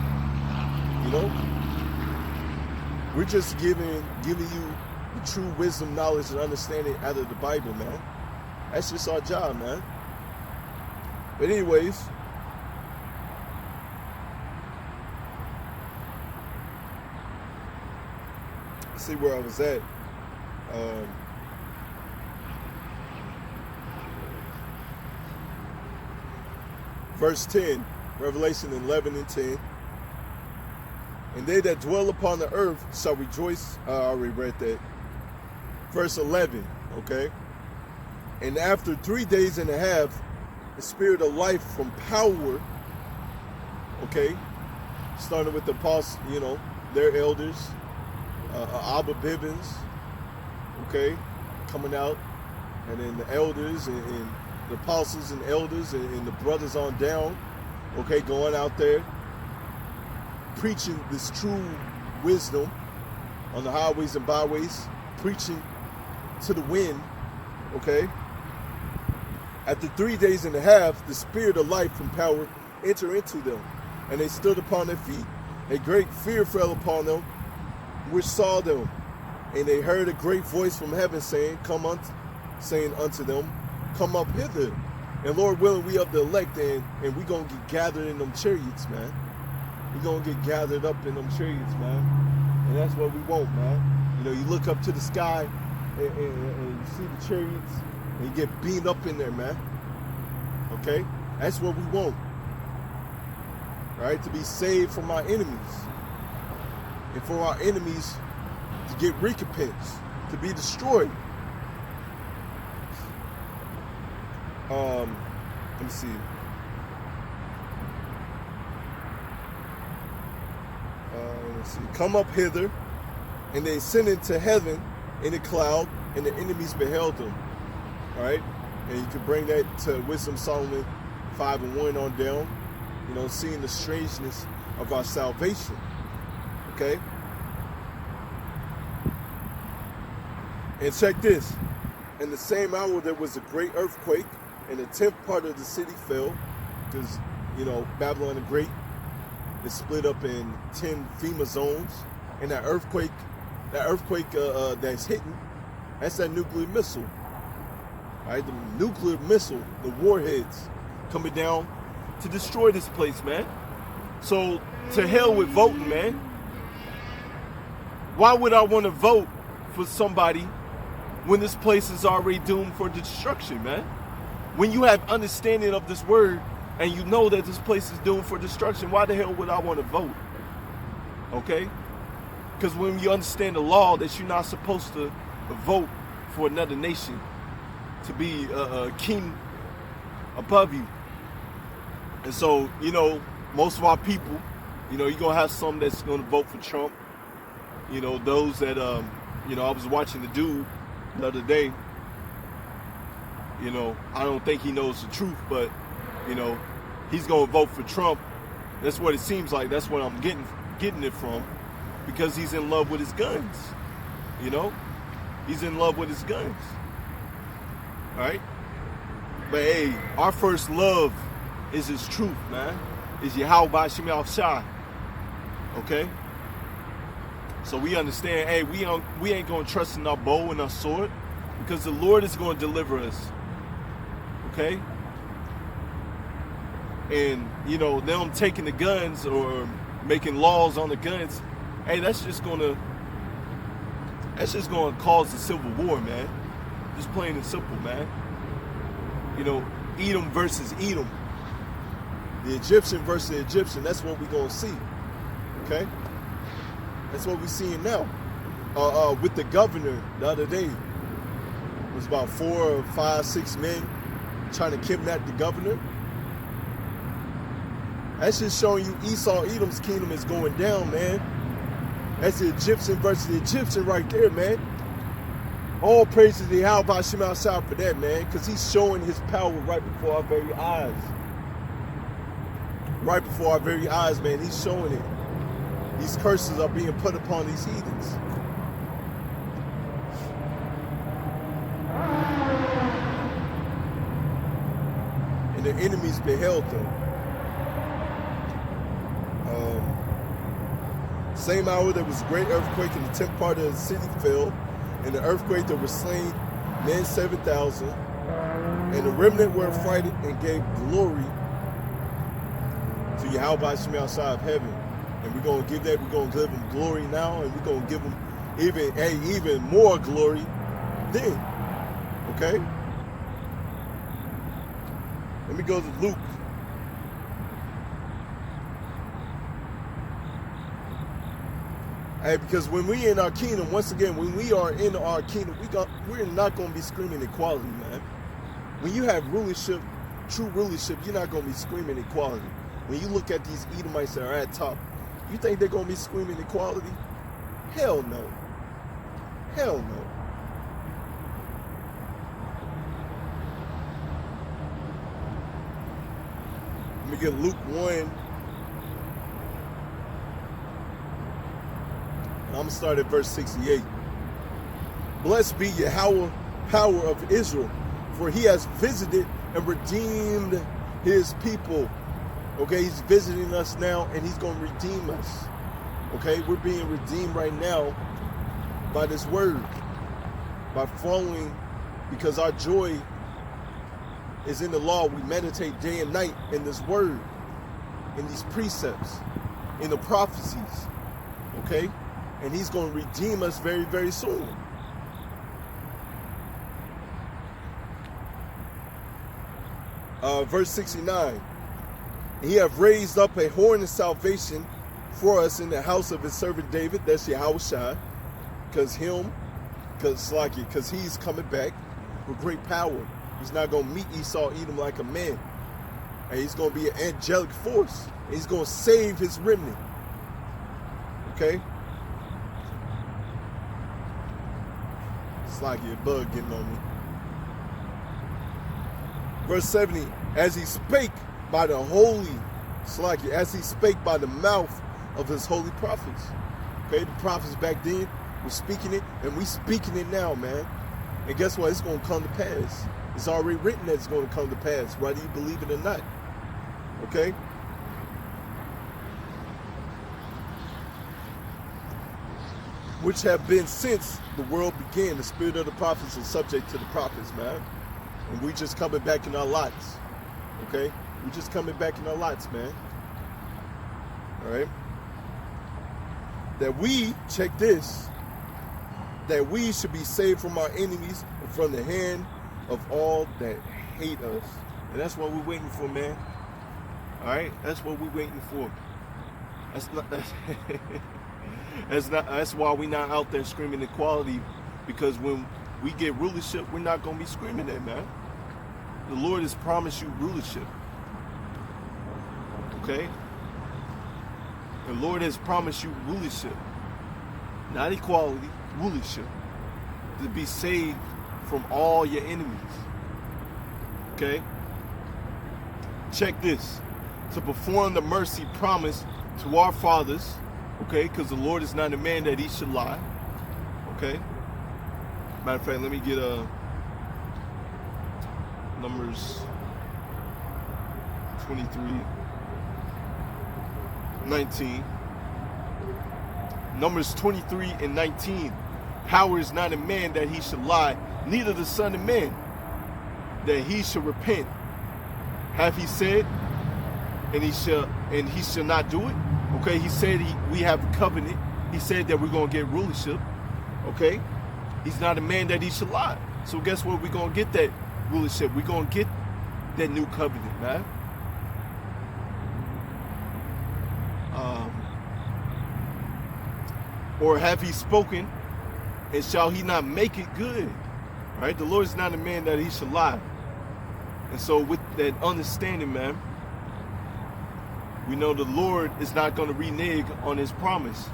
We're just giving you the true wisdom, knowledge, and understanding out of the Bible, man. That's just our job, man. But anyways, let's see where I was at. Verse 10, Revelation 11 and 10. And they that dwell upon the earth shall rejoice. I already read that. Verse 11, okay? And after 3 days and a half, the spirit of life from power, okay, starting with the apostles, their elders, Abba Bivens, okay, coming out, and then the elders and the apostles and elders and the brothers on down, okay, going out there, preaching this true wisdom on the highways and byways, preaching to the wind, okay. After 3 days and a half, the spirit of life from power entered into them, and they stood upon their feet. A great fear fell upon them, which saw them, and they heard a great voice from heaven saying unto them, come up hither. And Lord willing, we of the elect, and we going to get gathered in them chariots, man. We going to get gathered up in them chariots, man. And that's what we want, man. You look up to the sky, and you see the chariots, and you get beamed up in there, man. Okay? That's what we want. Right? To be saved from our enemies. And for our enemies to get recompense, to be destroyed. Let me see. Let's see. Come up hither, and they ascended to heaven in a cloud and the enemies beheld him. All right, and you can bring that to Wisdom Solomon 5:1 on down. You know, seeing the strangeness of our salvation. Okay, and check this. In the same hour, there was a great earthquake, and the 10th part of the city fell, because, you know, Babylon the Great is split up in 10 FEMA zones, and that earthquake that's hitting, that's that nuclear missile. All right, the nuclear missile, the warheads coming down to destroy this place, man. So to hell with voting, man. Why would I want to vote for somebody when this place is already doomed for destruction, man? When you have understanding of this word and you know that this place is doomed for destruction, why the hell would I want to vote? Okay? Because when you understand the law that you're not supposed to vote for another nation to be a king above you. And so, you know, most of our people, you know, you're going to have some that's going to vote for Trump. You know, those that, you know, I was watching the dude the other day. You know, I don't think he knows the truth, but, you know, he's going to vote for Trump. That's what it seems like. That's what I'm getting it from, because he's in love with his guns. You know, he's in love with his guns. All right. But hey, our first love is his truth, man. Is Yahweh Shema Shai. Okay. So we understand, hey, we ain't gonna trust in our bow and our sword, because the Lord is gonna deliver us. Okay? And you know, them taking the guns or making laws on the guns, hey, that's just gonna cause a civil war, man. Just plain and simple, man. You know, Edom versus Edom. The Egyptian versus the Egyptian, that's what we're gonna see. Okay? That's what we're seeing now. With the governor the other day, it was about 4, 5, 6 men trying to kidnap the governor. That's just showing you Esau, Edom's kingdom is going down, man. That's the Egyptian versus the Egyptian right there, man. All praises to Yahweh Shema Shai for that, man, because he's showing his power right before our very eyes. Right before our very eyes, man, he's showing it. These curses are being put upon these heathens. And the enemies beheld them. Same hour there was a great earthquake, and the 10th part of the city fell. In the earthquake there were slain men 7,000. And the remnant were affrighted and gave glory to Yahweh Shema Shai of heaven. And we're going to give that, we're going to give him glory now, and we're going to give him even more glory then. Okay? Let me go to Luke. Hey, because when we in our kingdom, once again, when we are in our kingdom, we're not going to be screaming equality, man. When you have rulership, true rulership, you're not going to be screaming equality. When you look at these Edomites that are at top, you think they're going to be screaming equality? Hell no. Hell no. Let me get Luke 1. I'm going to start at verse 68. Blessed be Yahweh, power of Israel, for he has visited and redeemed his people. Okay, he's visiting us now, and he's going to redeem us. Okay, we're being redeemed right now by this word, by following, because our joy is in the law. We meditate day and night in this word, in these precepts, in the prophecies. Okay, and he's going to redeem us very, very soon. Verse 69. He have raised up a horn of salvation for us in the house of his servant David. That's Yahweh Shai. Because he's coming back with great power. He's not going to meet Esau, Edom like a man. And he's going to be an angelic force. And he's going to save his remnant. Okay? It's like a bug getting on me. Verse 70, as he spake by the holy, Slacky, as he spake by the mouth of his holy prophets. Okay, the prophets back then were speaking it, and we speaking it now, man. And guess what? It's going to come to pass. It's already written that it's going to come to pass, whether you believe it or not. Okay? Which have been since the world began. The spirit of the prophets is subject to the prophets, man. And we just coming back in our lots. Okay? We just coming back in our lots, man. All right? That we, check this, that we should be saved from our enemies and from the hand of all that hate us. And that's what we're waiting for, man. All right? That's what we're waiting for. That's why we're not out there screaming equality, because when we get rulership, we're not going to be screaming that, man. The Lord has promised you rulership. Okay? The Lord has promised you rulership. Not equality, rulership. To be saved from all your enemies. Okay? Check this. To perform the mercy promised to our fathers. Okay? Because the Lord is not a man that he should lie. Okay? Matter of fact, let me get Numbers 23:19. Numbers 23:19. Power is not a man that he should lie, neither the son of man that he should repent. Have he said, and he shall not do it? Okay, he said we have a covenant. He said that we're gonna get rulership. Okay, he's not a man that he should lie. So guess what? We're gonna get that rulership. We're gonna get that new covenant, man. Or have he spoken, and shall he not make it good? Right? The Lord is not a man that he should lie. And so with that understanding, man, we know the Lord is not going to renege on his promise.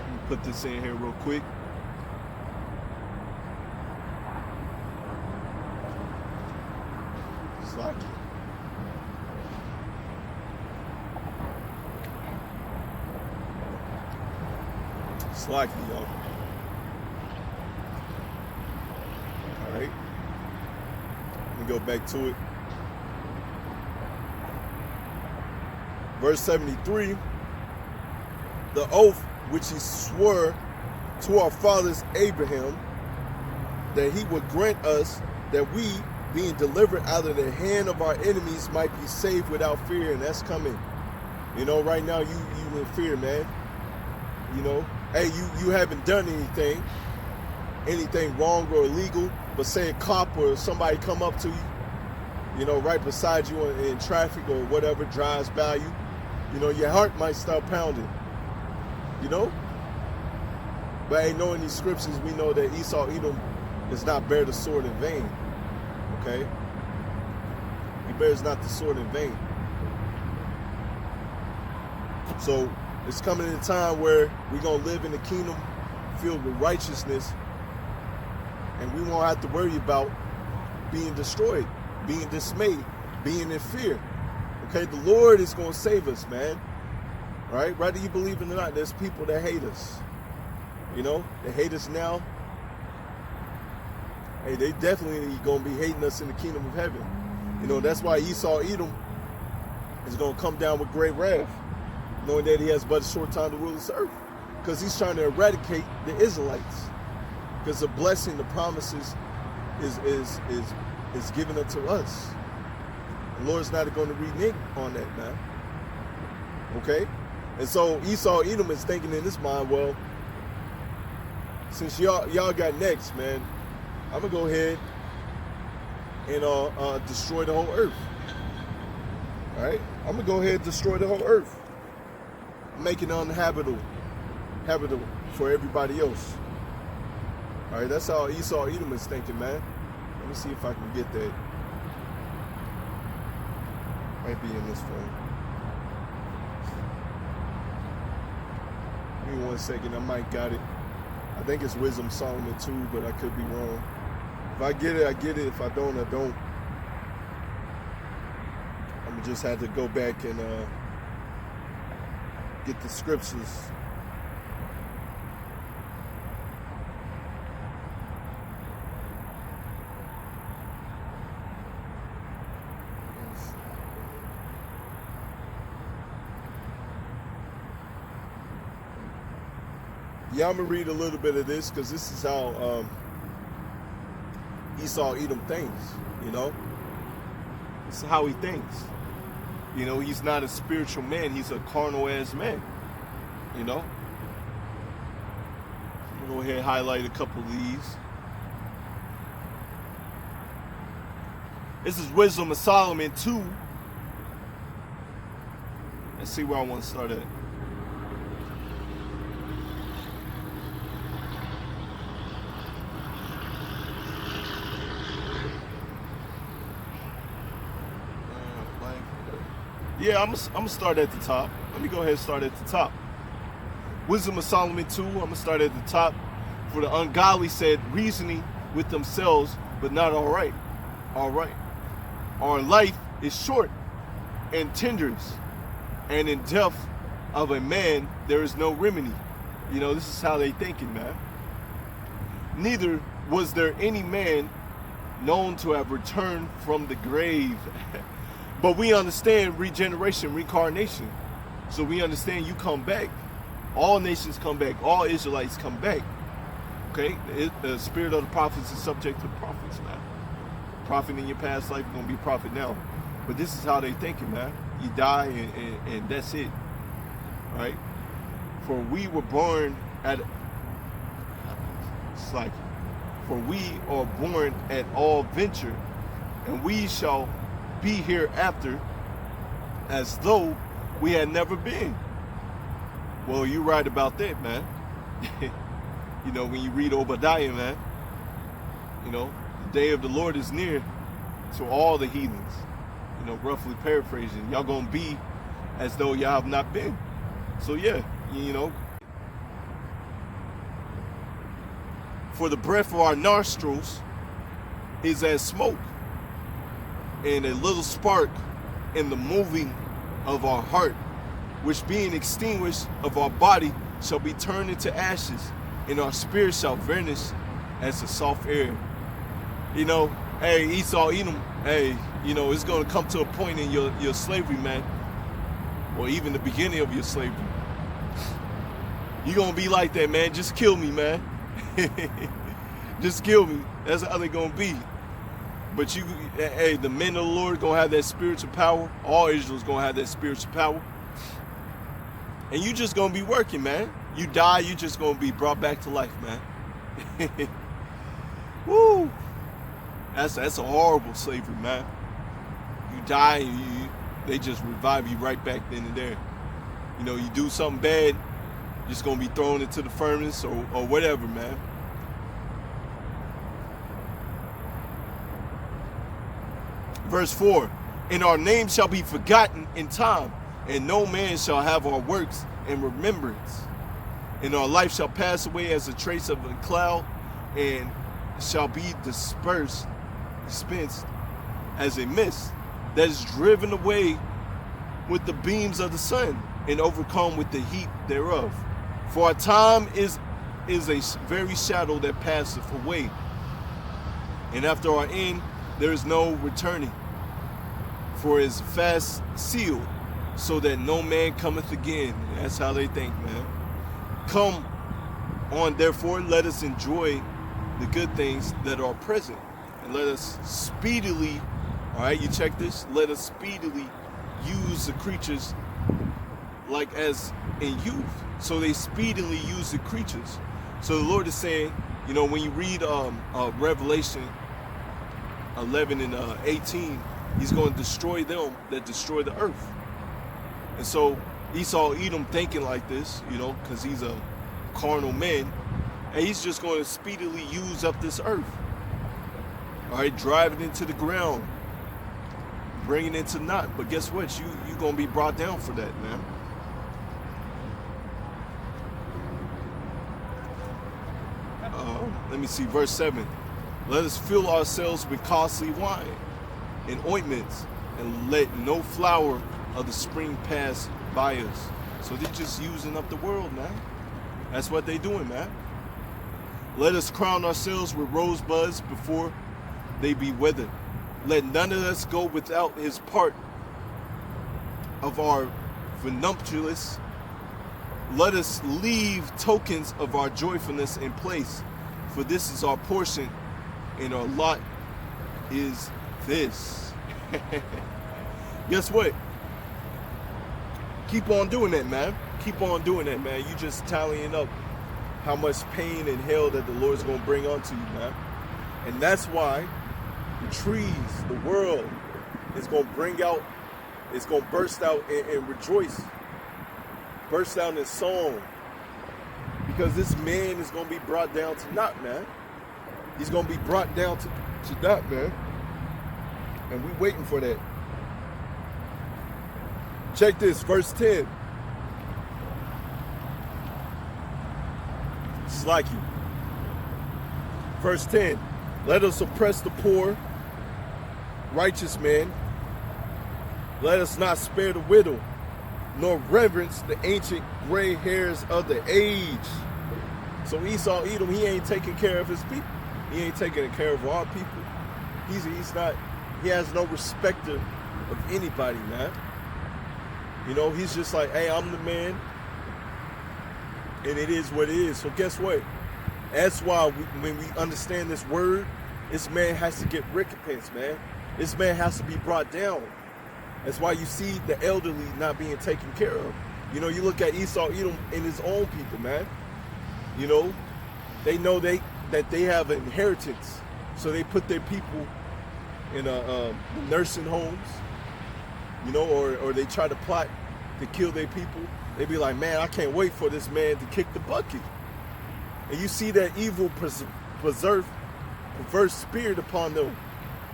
Let me put this in here real quick. Slacky. Slacky, y'all. Alright. Let me go back to it. Verse 73. The oath which he swore to our fathers Abraham, that he would grant us that we, being delivered out of the hand of our enemies, might be saved without fear. And that's coming. You know, right now you in fear, man. You know, hey, you haven't done anything wrong or illegal, but say a cop or somebody come up to you, you know, right beside you in traffic or whatever, drives by you, you know, your heart might start pounding, you know. But hey, knowing these scriptures, we know that Esau, Edom, does not bear the sword in vain. Okay? He bears not the sword in vain. So it's coming in a time where we're going to live in a kingdom filled with righteousness, and we won't have to worry about being destroyed, being dismayed, being in fear. Okay? The Lord is going to save us, man. All right? Whether you believe it or not, there's people that hate us. You know? They hate us now. Hey, they definitely going to be hating us in the kingdom of heaven. You know, that's why Esau, Edom is going to come down with great wrath, knowing that he has but a short time to rule this earth. Because he's trying to eradicate the Israelites. Because the blessing, the promises is given unto us. The Lord's not going to renege on that, man. Okay? And so Esau, Edom is thinking in his mind, well, since y'all got next, man, I'm going to go ahead and destroy the whole earth. All right? I'm going to go ahead and destroy the whole earth. Make it uninhabitable for everybody else. All right? That's how Esau, Edom is thinking, man. Let me see if I can get that. Might be in this phone. Give me 1 second. I might got it. I think it's Wisdom Solomon 2, but I could be wrong. If I get it, I get it. If I don't, I don't. I'm gonna just have to go back and get the scriptures. Yeah, I'm gonna read a little bit of this because this is how Esau Edom thinks. You know, this is how he thinks. You know, he's not a spiritual man; he's a carnal ass man. You know. I'm gonna go ahead and highlight a couple of these. This is Wisdom of Solomon 2. Let's see where I want to start at. Yeah, I'm gonna start at the top. Let me go ahead and start at the top. Wisdom of Solomon 2, I'm gonna start at the top. For the ungodly said, reasoning with themselves, but not all right. All right. Our life is short and tenders, and in death of a man there is no remedy. You know, this is how they thinking, man. Neither was there any man known to have returned from the grave. But we understand regeneration, reincarnation. So we understand you come back. All nations come back. All Israelites come back. Okay? The spirit of the prophets is subject to the prophets, man. Prophet in your past life is going to be a prophet now. But this is how they thinking, man. You die and that's it. All right? For we were born at... It's like... For we are born at all venture, and we shall be hereafter as though we had never been. Well, you're right about that, man. You know, when you read Obadiah, man, you know, the day of the Lord is near to all the heathens. You know, roughly paraphrasing, y'all gonna be as though y'all have not been. So yeah, you know. For the breath of our nostrils is as smoke, and a little spark in the moving of our heart, which being extinguished of our body shall be turned into ashes, and our spirit shall vanish as the soft air. You know, hey, Esau, Edom, hey, you know, it's going to come to a point in your slavery, man, or even the beginning of your slavery. You're going to be like that, man. Just kill me, man. Just kill me. That's how they're going to be. But you, hey, the men of the Lord going to have that spiritual power. All Israel's going to have that spiritual power. And you just going to be working, man. You die, you just going to be brought back to life, man. Woo. That's a horrible slavery, man. You die and they just revive you right back then and there. You know, you do something bad, you're just going to be thrown into the furnace or whatever, man. Verse 4, and our name shall be forgotten in time, and no man shall have our works in remembrance. And our life shall pass away as a trace of a cloud, and shall be dispensed as a mist that is driven away with the beams of the sun, and overcome with the heat thereof. For our time is a very shadow that passeth away, and after our end there is no returning. For it is fast sealed, so that no man cometh again. That's how they think, man. Come on, therefore, let us enjoy the good things that are present, and let us speedily, all right, you check this, let us speedily use the creatures like as in youth. So they speedily use the creatures. So the Lord is saying, you know, when you read Revelation 11 and 18, he's going to destroy them that destroy the earth. And so Esau Edom thinking like this, you know, because he's a carnal man, and he's just going to speedily use up this earth. All right, drive it into the ground, bring it into naught. But guess what? You're going to be brought down for that, man. Let me see, verse 7. Let us fill ourselves with costly wine and ointments, and let no flower of the spring pass by us. So they're just using up the world, man. That's what they doing, man. Let us crown ourselves with rosebuds before they be withered. Let none of us go without his part of our voluptuous. Let us leave tokens of our joyfulness in place, for this is our portion, and our lot is this. Guess what? Keep on doing that, man. Keep on doing that, man. You just tallying up how much pain and hell that the Lord's going to bring onto you, man. And that's why the trees, the world, is going to bring out, it's going to burst out and rejoice. Burst out in song. Because this man is going to be brought down to naught, man. He's going to be brought down to naught, man. And we waiting for that. Check this, verse 10. It's like you. Verse 10. Let us oppress the poor, righteous man. Let us not spare the widow, nor reverence the ancient gray hairs of the age. So Esau, Edom, he ain't taking care of his people. He ain't taking care of our people. He's not, he has no respecter of anybody, man. You know, he's just like, hey, I'm the man, and it is what it is. So guess what? That's why when we understand this word, this man has to get recompense, man. This man has to be brought down. That's why you see the elderly not being taken care of. You know, you look at Esau, Edom, and his own people, man. You know, they know that they have an inheritance, so they put their people in nursing homes. You know, or they try to plot to kill their people. They be like, man, I can't wait for this man to kick the bucket. And you see that evil, perverse spirit upon them.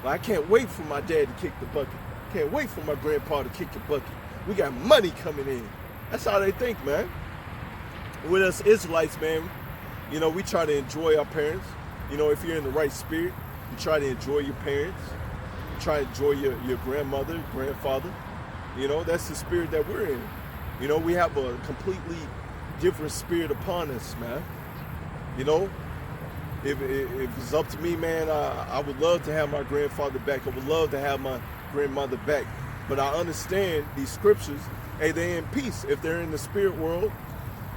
Like, I can't wait for my dad to kick the bucket. Can't wait for my grandpa to kick the bucket. We got money coming in. That's how they think, man. With us Israelites, man, you know, we try to enjoy our parents. You know, if you're in the right spirit, you try to enjoy your parents. You try to enjoy your grandmother, grandfather. You know, that's the spirit that we're in. You know, we have a completely different spirit upon us, man. You know, if it's up to me, man, I would love to have my grandfather back. I would love to have my grandmother back. But I understand these scriptures, hey, they're in peace. If they're in the spirit world,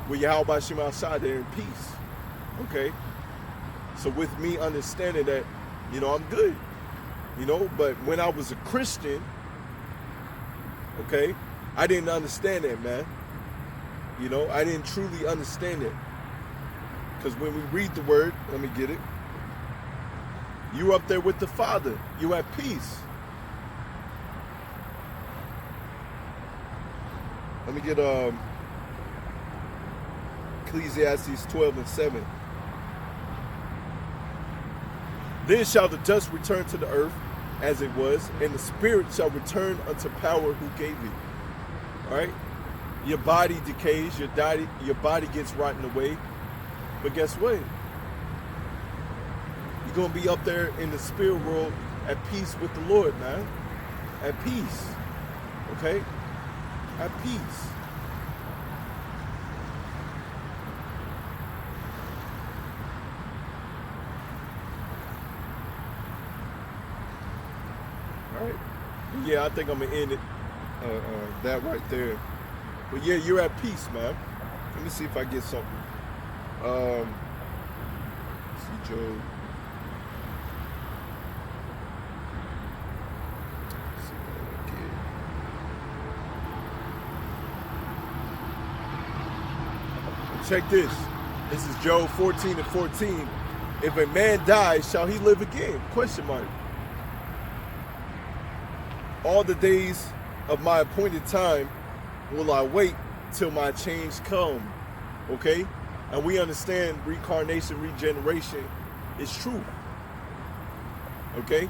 with Yahweh Shem outside, they're in peace. Okay? So with me understanding that, you know, I'm good. You know, but when I was a Christian, okay, I didn't understand that, man. You know, I didn't truly understand it. Because when we read the word, let me get it. You up there with the Father. You at peace. Let me get Ecclesiastes 12:7. Then shall the dust return to the earth as it was, and the spirit shall return unto power who gave it. All right? Your body decays, your body gets rotten away. But guess what? You're going to be up there in the spirit world at peace with the Lord, man. At peace. Okay? At peace. All right? Yeah, I think I'm going to end it that right there. But yeah, you're at peace, man. Let me see if I get something. See Job. Check this. This is Job 14:14. If a man dies, shall he live again? Question mark. All the days of my appointed time will I wait till my change come. Okay? And we understand reincarnation, regeneration is true. Okay?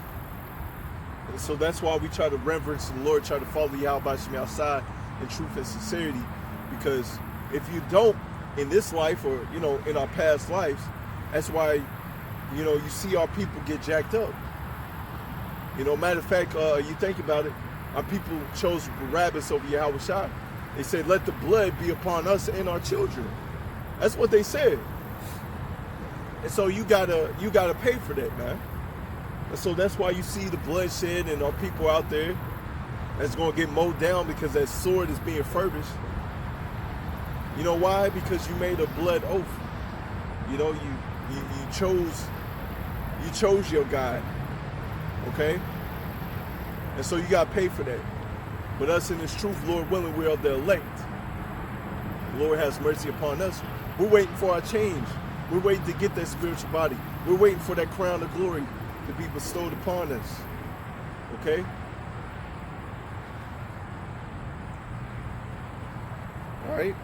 And so that's why we try to reverence the Lord, try to follow Yahweh Shem outside in truth and sincerity. Because if you don't in this life, or, you know, in our past lives, that's why you see our people get jacked up. Matter of fact, you think about it, our people chose Barabbas over Yahushua. They said, let the blood be upon us and our children. That's what they said. And so you gotta pay for that, man. And so that's why you see the bloodshed and our people out there that's gonna get mowed down because that sword is being furbished. You know why? Because you made a blood oath. You chose your God. Okay? And so you gotta pay for that. But us in this truth, Lord willing, we are the elect. The Lord has mercy upon us. We're waiting for our change. We're waiting to get that spiritual body. We're waiting for that crown of glory to be bestowed upon us. Okay? All right?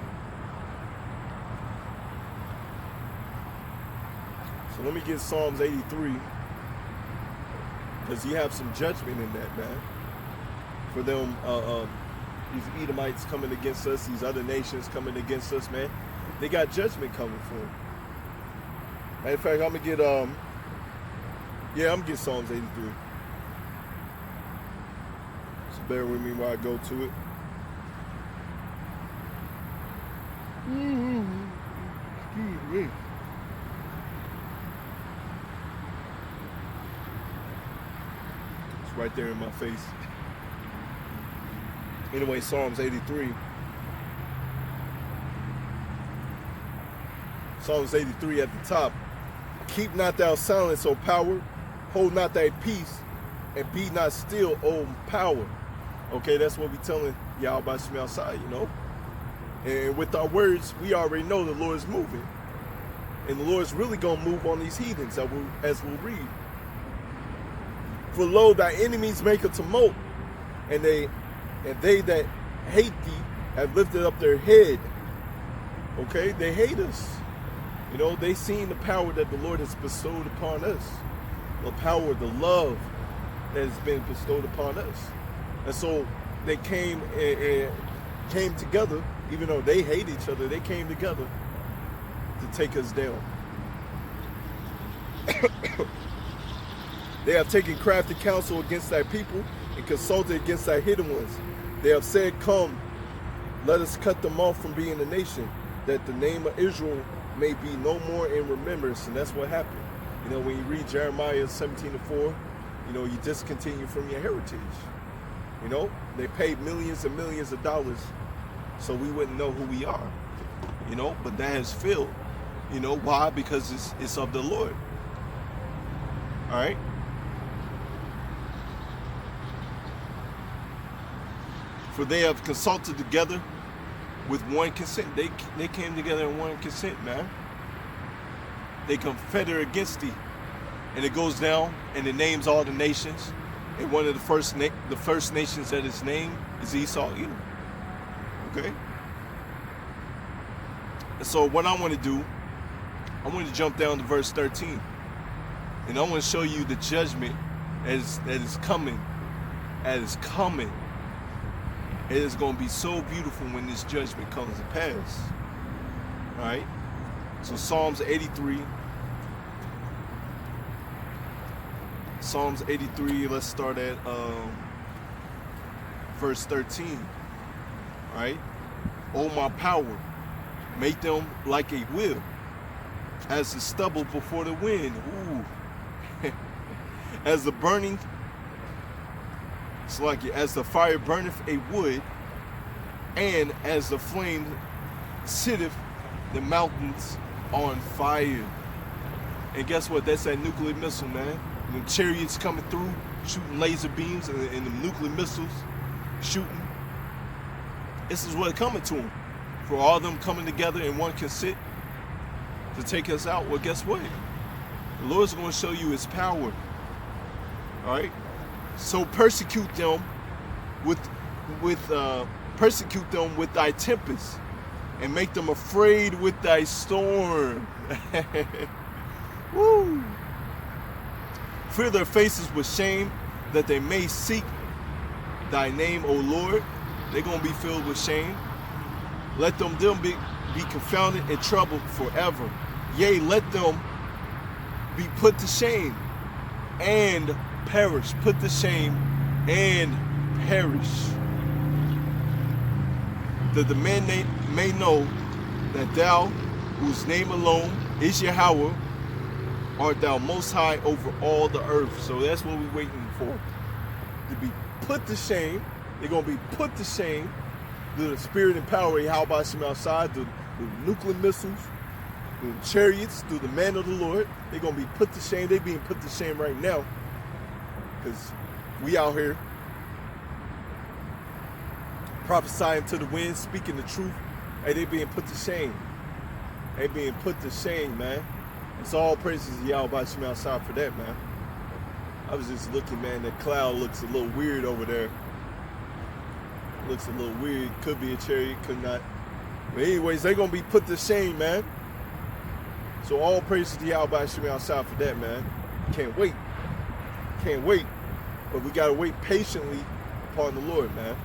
So let me get Psalms 83. Because you have some judgment in that, man. For them, these Edomites coming against us, these other nations coming against us, man. They got judgment coming for them. Matter of fact, I'm gonna get I'm gonna get Psalms 83. So bear with me while I go to it. Excuse me. It's right there in my face. Anyway, Psalms 83. Psalms 83 at the top. Keep not thou silence, O power. Hold not thy peace, and be not still, O power. Okay, that's what we telling y'all about Shema outside, And with our words, we already know the Lord is moving. And the Lord's really going to move on these heathens, as we'll read. For lo, thy enemies make a tumult, and they that hate thee have lifted up their head. Okay, they hate us. They seen the power that the Lord has bestowed upon us. The power, the love that has been bestowed upon us. And so they came together, even though they hate each other, they came together to take us down. They have taken crafty counsel against thy people and consulted against thy hidden ones. They have said, come, let us cut them off from being a nation, that the name of Israel may be no more in remembrance. And that's what happened. When you read Jeremiah 17:4, you discontinue from your heritage. They paid millions and millions of dollars so we wouldn't know who we are. But that has failed. Why? Because it's of the Lord. All right? For they have consulted together with one consent. They came together in one consent, man. They confederate against thee. And it goes down and it names all the nations. And one of the first nations that is named is Esau, Edom. Okay? And so what I want to do, I want to jump down to verse 13. And I want to show you the judgment that is coming. That is coming. It is going to be so beautiful when this judgment comes to pass. All right? So Psalms 83. Psalms 83, let's start at verse 13. All right? O my power, make them like a wheel, as the stubble before the wind. Ooh. As the burning, it's like as the fire burneth a wood, and as the flame sitteth the mountains on fire. And guess what? That's that nuclear missile, man. When chariots coming through, shooting laser beams, and the nuclear missiles shooting. This is what coming to them. For all of them coming together in one consent to take us out. Well, guess what? The Lord's going to show you His power. All right. So persecute them with thy tempest, and make them afraid with thy storm. Woo! Fill their faces with shame, that they may seek thy name, O Lord. They're going to be filled with shame. Let them be confounded and troubled forever. Yea, let them be put to shame and perish. Put to shame and perish. That the man may know that thou, whose name alone is Yahweh, art thou most high over all the earth. So that's what we're waiting for. To be put to shame. They're going to be put to shame through the spirit and power of Yahweh Shem outside, through the nuclear missiles, through the chariots, through the man of the Lord. They're going to be put to shame. They're being put to shame right now. Because we out here prophesying to the wind, speaking the truth. Hey, they being put to shame. They being put to shame, man. It's all praises to Yahweh Shem outside for that, man. I was just looking, man. That cloud looks a little weird over there. Looks a little weird. Could be a chariot, could not. But anyways, they're going to be put to shame, man. So all praises to Yahweh Shem outside for that, man. Can't wait. Can't wait. But we got to wait patiently upon the Lord, man.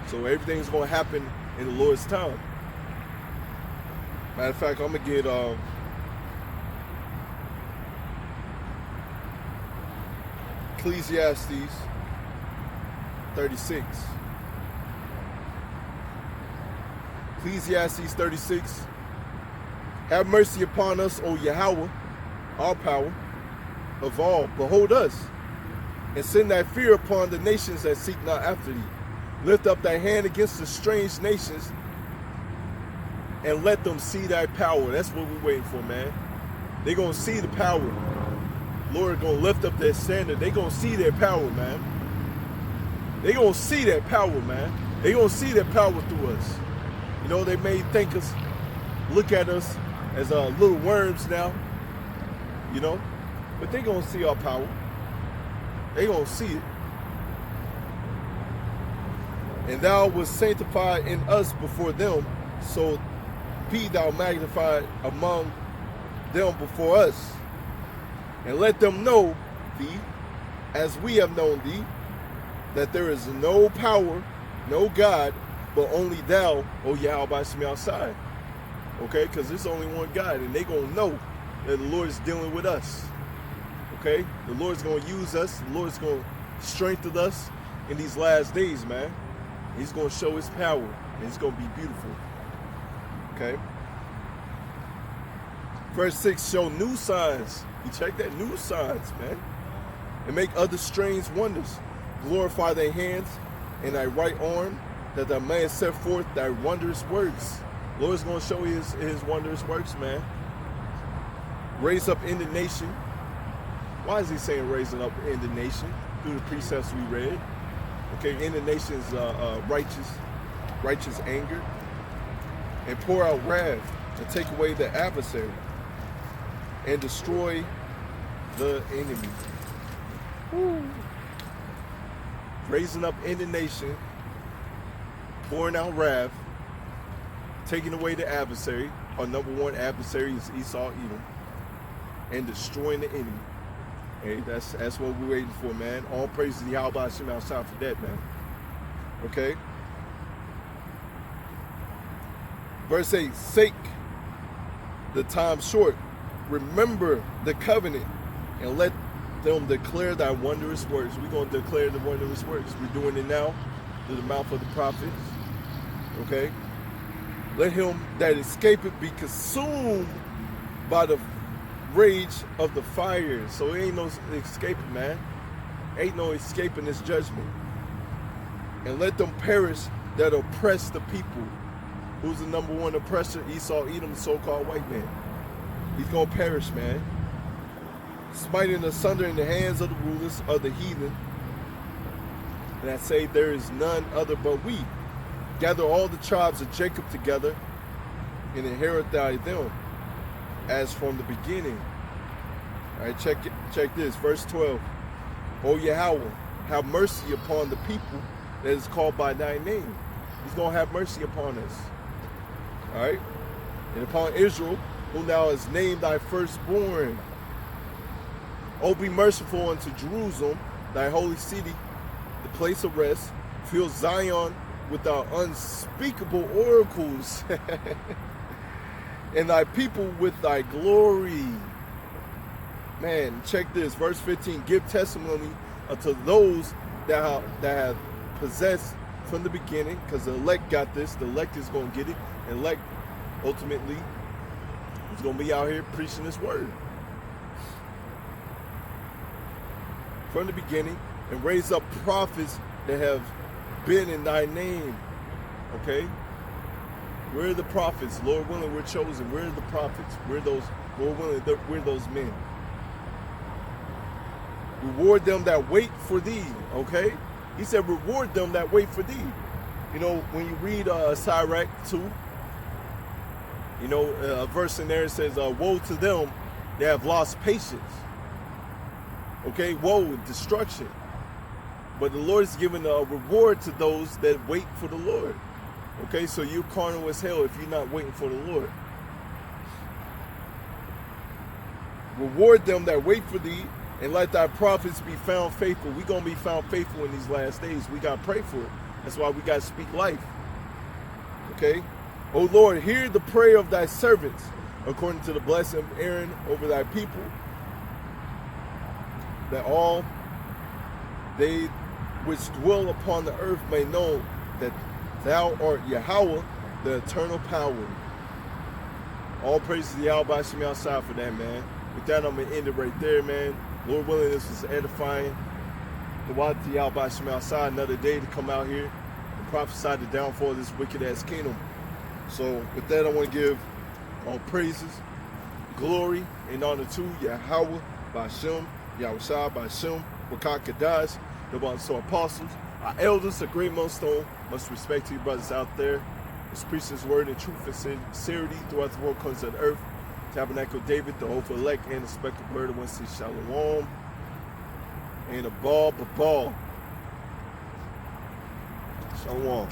So everything's going to happen in the Lord's time. Matter of fact, I'm going to get Ecclesiastes 36. Ecclesiastes 36. Have mercy upon us, O Yahweh, our power of all. Behold us, and send thy fear upon the nations that seek not after thee. Lift up thy hand against the strange nations, and let them see thy power. That's what we're waiting for, man. They're going to see the power. Lord going to lift up their standard. They're going to see their power, man. They're going to see that power, man. They're going to see that power through us. You know, they may think us, look at us as little worms now, you know, but they're going to see our power. They're going to see it. And thou wast sanctified in us before them, so be thou magnified among them before us. And let them know thee, as we have known thee, that there is no power, no God, but only thou, O Yahweh Shem outside. Okay, because there's only one God, and they're going to know that the Lord is dealing with us. Okay, the Lord's going to use us. The Lord's going to strengthen us in these last days, man. He's going to show his power, and it's going to be beautiful. Okay. Verse 6, show new signs. You check that, new signs, man. And make other strange wonders. Glorify thy hands and thy right arm, that thou mayest set forth thy wondrous works. Lord's going to show his wondrous works, man. Raise up in the nation. Why is he saying raising up in the nation? Through the precepts we read. Okay, in the nation's righteous anger. And pour out wrath and take away the adversary and destroy the enemy. Woo. Raising up in the nation, pouring out wrath, taking away the adversary. Our number one adversary is Esau, Edom, and destroying the enemy. Hey, that's what we're waiting for, man. All praise to the Yahweh Shem outside for that, man. Okay. Verse 8, sake the time short, remember the covenant, and let them declare thy wondrous works. We're going to declare the wondrous works. We're doing it now through the mouth of the prophets. Okay? Let him that escapeth be consumed by the rage of the fire. So there ain't no escaping, man. Ain't no escaping this judgment. And let them perish that oppress the people. Who's the number one oppressor? Esau, Edom, the so-called white man. He's going to perish, man. Smiting asunder in the hands of the rulers of the heathen. And I say there is none other but we. Gather all the tribes of Jacob together and inherit thy them as from the beginning. All right, check this. Verse 12. O Yahweh, have mercy upon the people that is called by thy name. He's going to have mercy upon us. All right? And upon Israel, whom thou hast named thy firstborn. O be merciful unto Jerusalem, thy holy city, the place of rest. Fill Zion with thy unspeakable oracles, and thy people with thy glory. Man, check this, verse 15, give testimony unto those that have possessed from the beginning, because the elect got this, the elect is going to get it, and elect ultimately is going to be out here preaching this word. From the beginning, and raise up prophets that have been in thy name. Okay? Where are the prophets? Lord willing, we're chosen. Where are the prophets? We're those, Lord willing, we're those men. Reward them that wait for thee. Okay? He said, reward them that wait for thee. You know, when you read Sirach 2, you know, a verse in there it says, woe to them that have lost patience. Okay? Woe, destruction. But the Lord is giving a reward to those that wait for the Lord. Okay, so you're carnal as hell if you're not waiting for the Lord. Reward them that wait for thee, and let thy prophets be found faithful. We're going to be found faithful in these last days. We got to pray for it. That's why we got to speak life. Okay? O Lord, hear the prayer of thy servants, according to the blessing of Aaron over thy people, that all they which dwell upon the earth may know that thou art Yahweh, the eternal power. All praises to Yahweh Shem outside for that, man. With that, I'm going to end it right there, man. Lord willing, this was edifying. The water to Yahweh Shem outside, another day to come out here and prophesy the downfall of this wicked-ass kingdom. So, with that, I want to give all praises, glory, and honor to Yahweh B'Shem, Yahweh Shai B'Shem, Wakak Kadash, the ones apostles, our elders, a great millstone. Much respect to you brothers out there. Let's preach this word in truth and sincerity throughout the world corners of the earth. Tabernacle David, the hopeful elect, and the spectral bird of one say Shalom. And a ball. Shalom.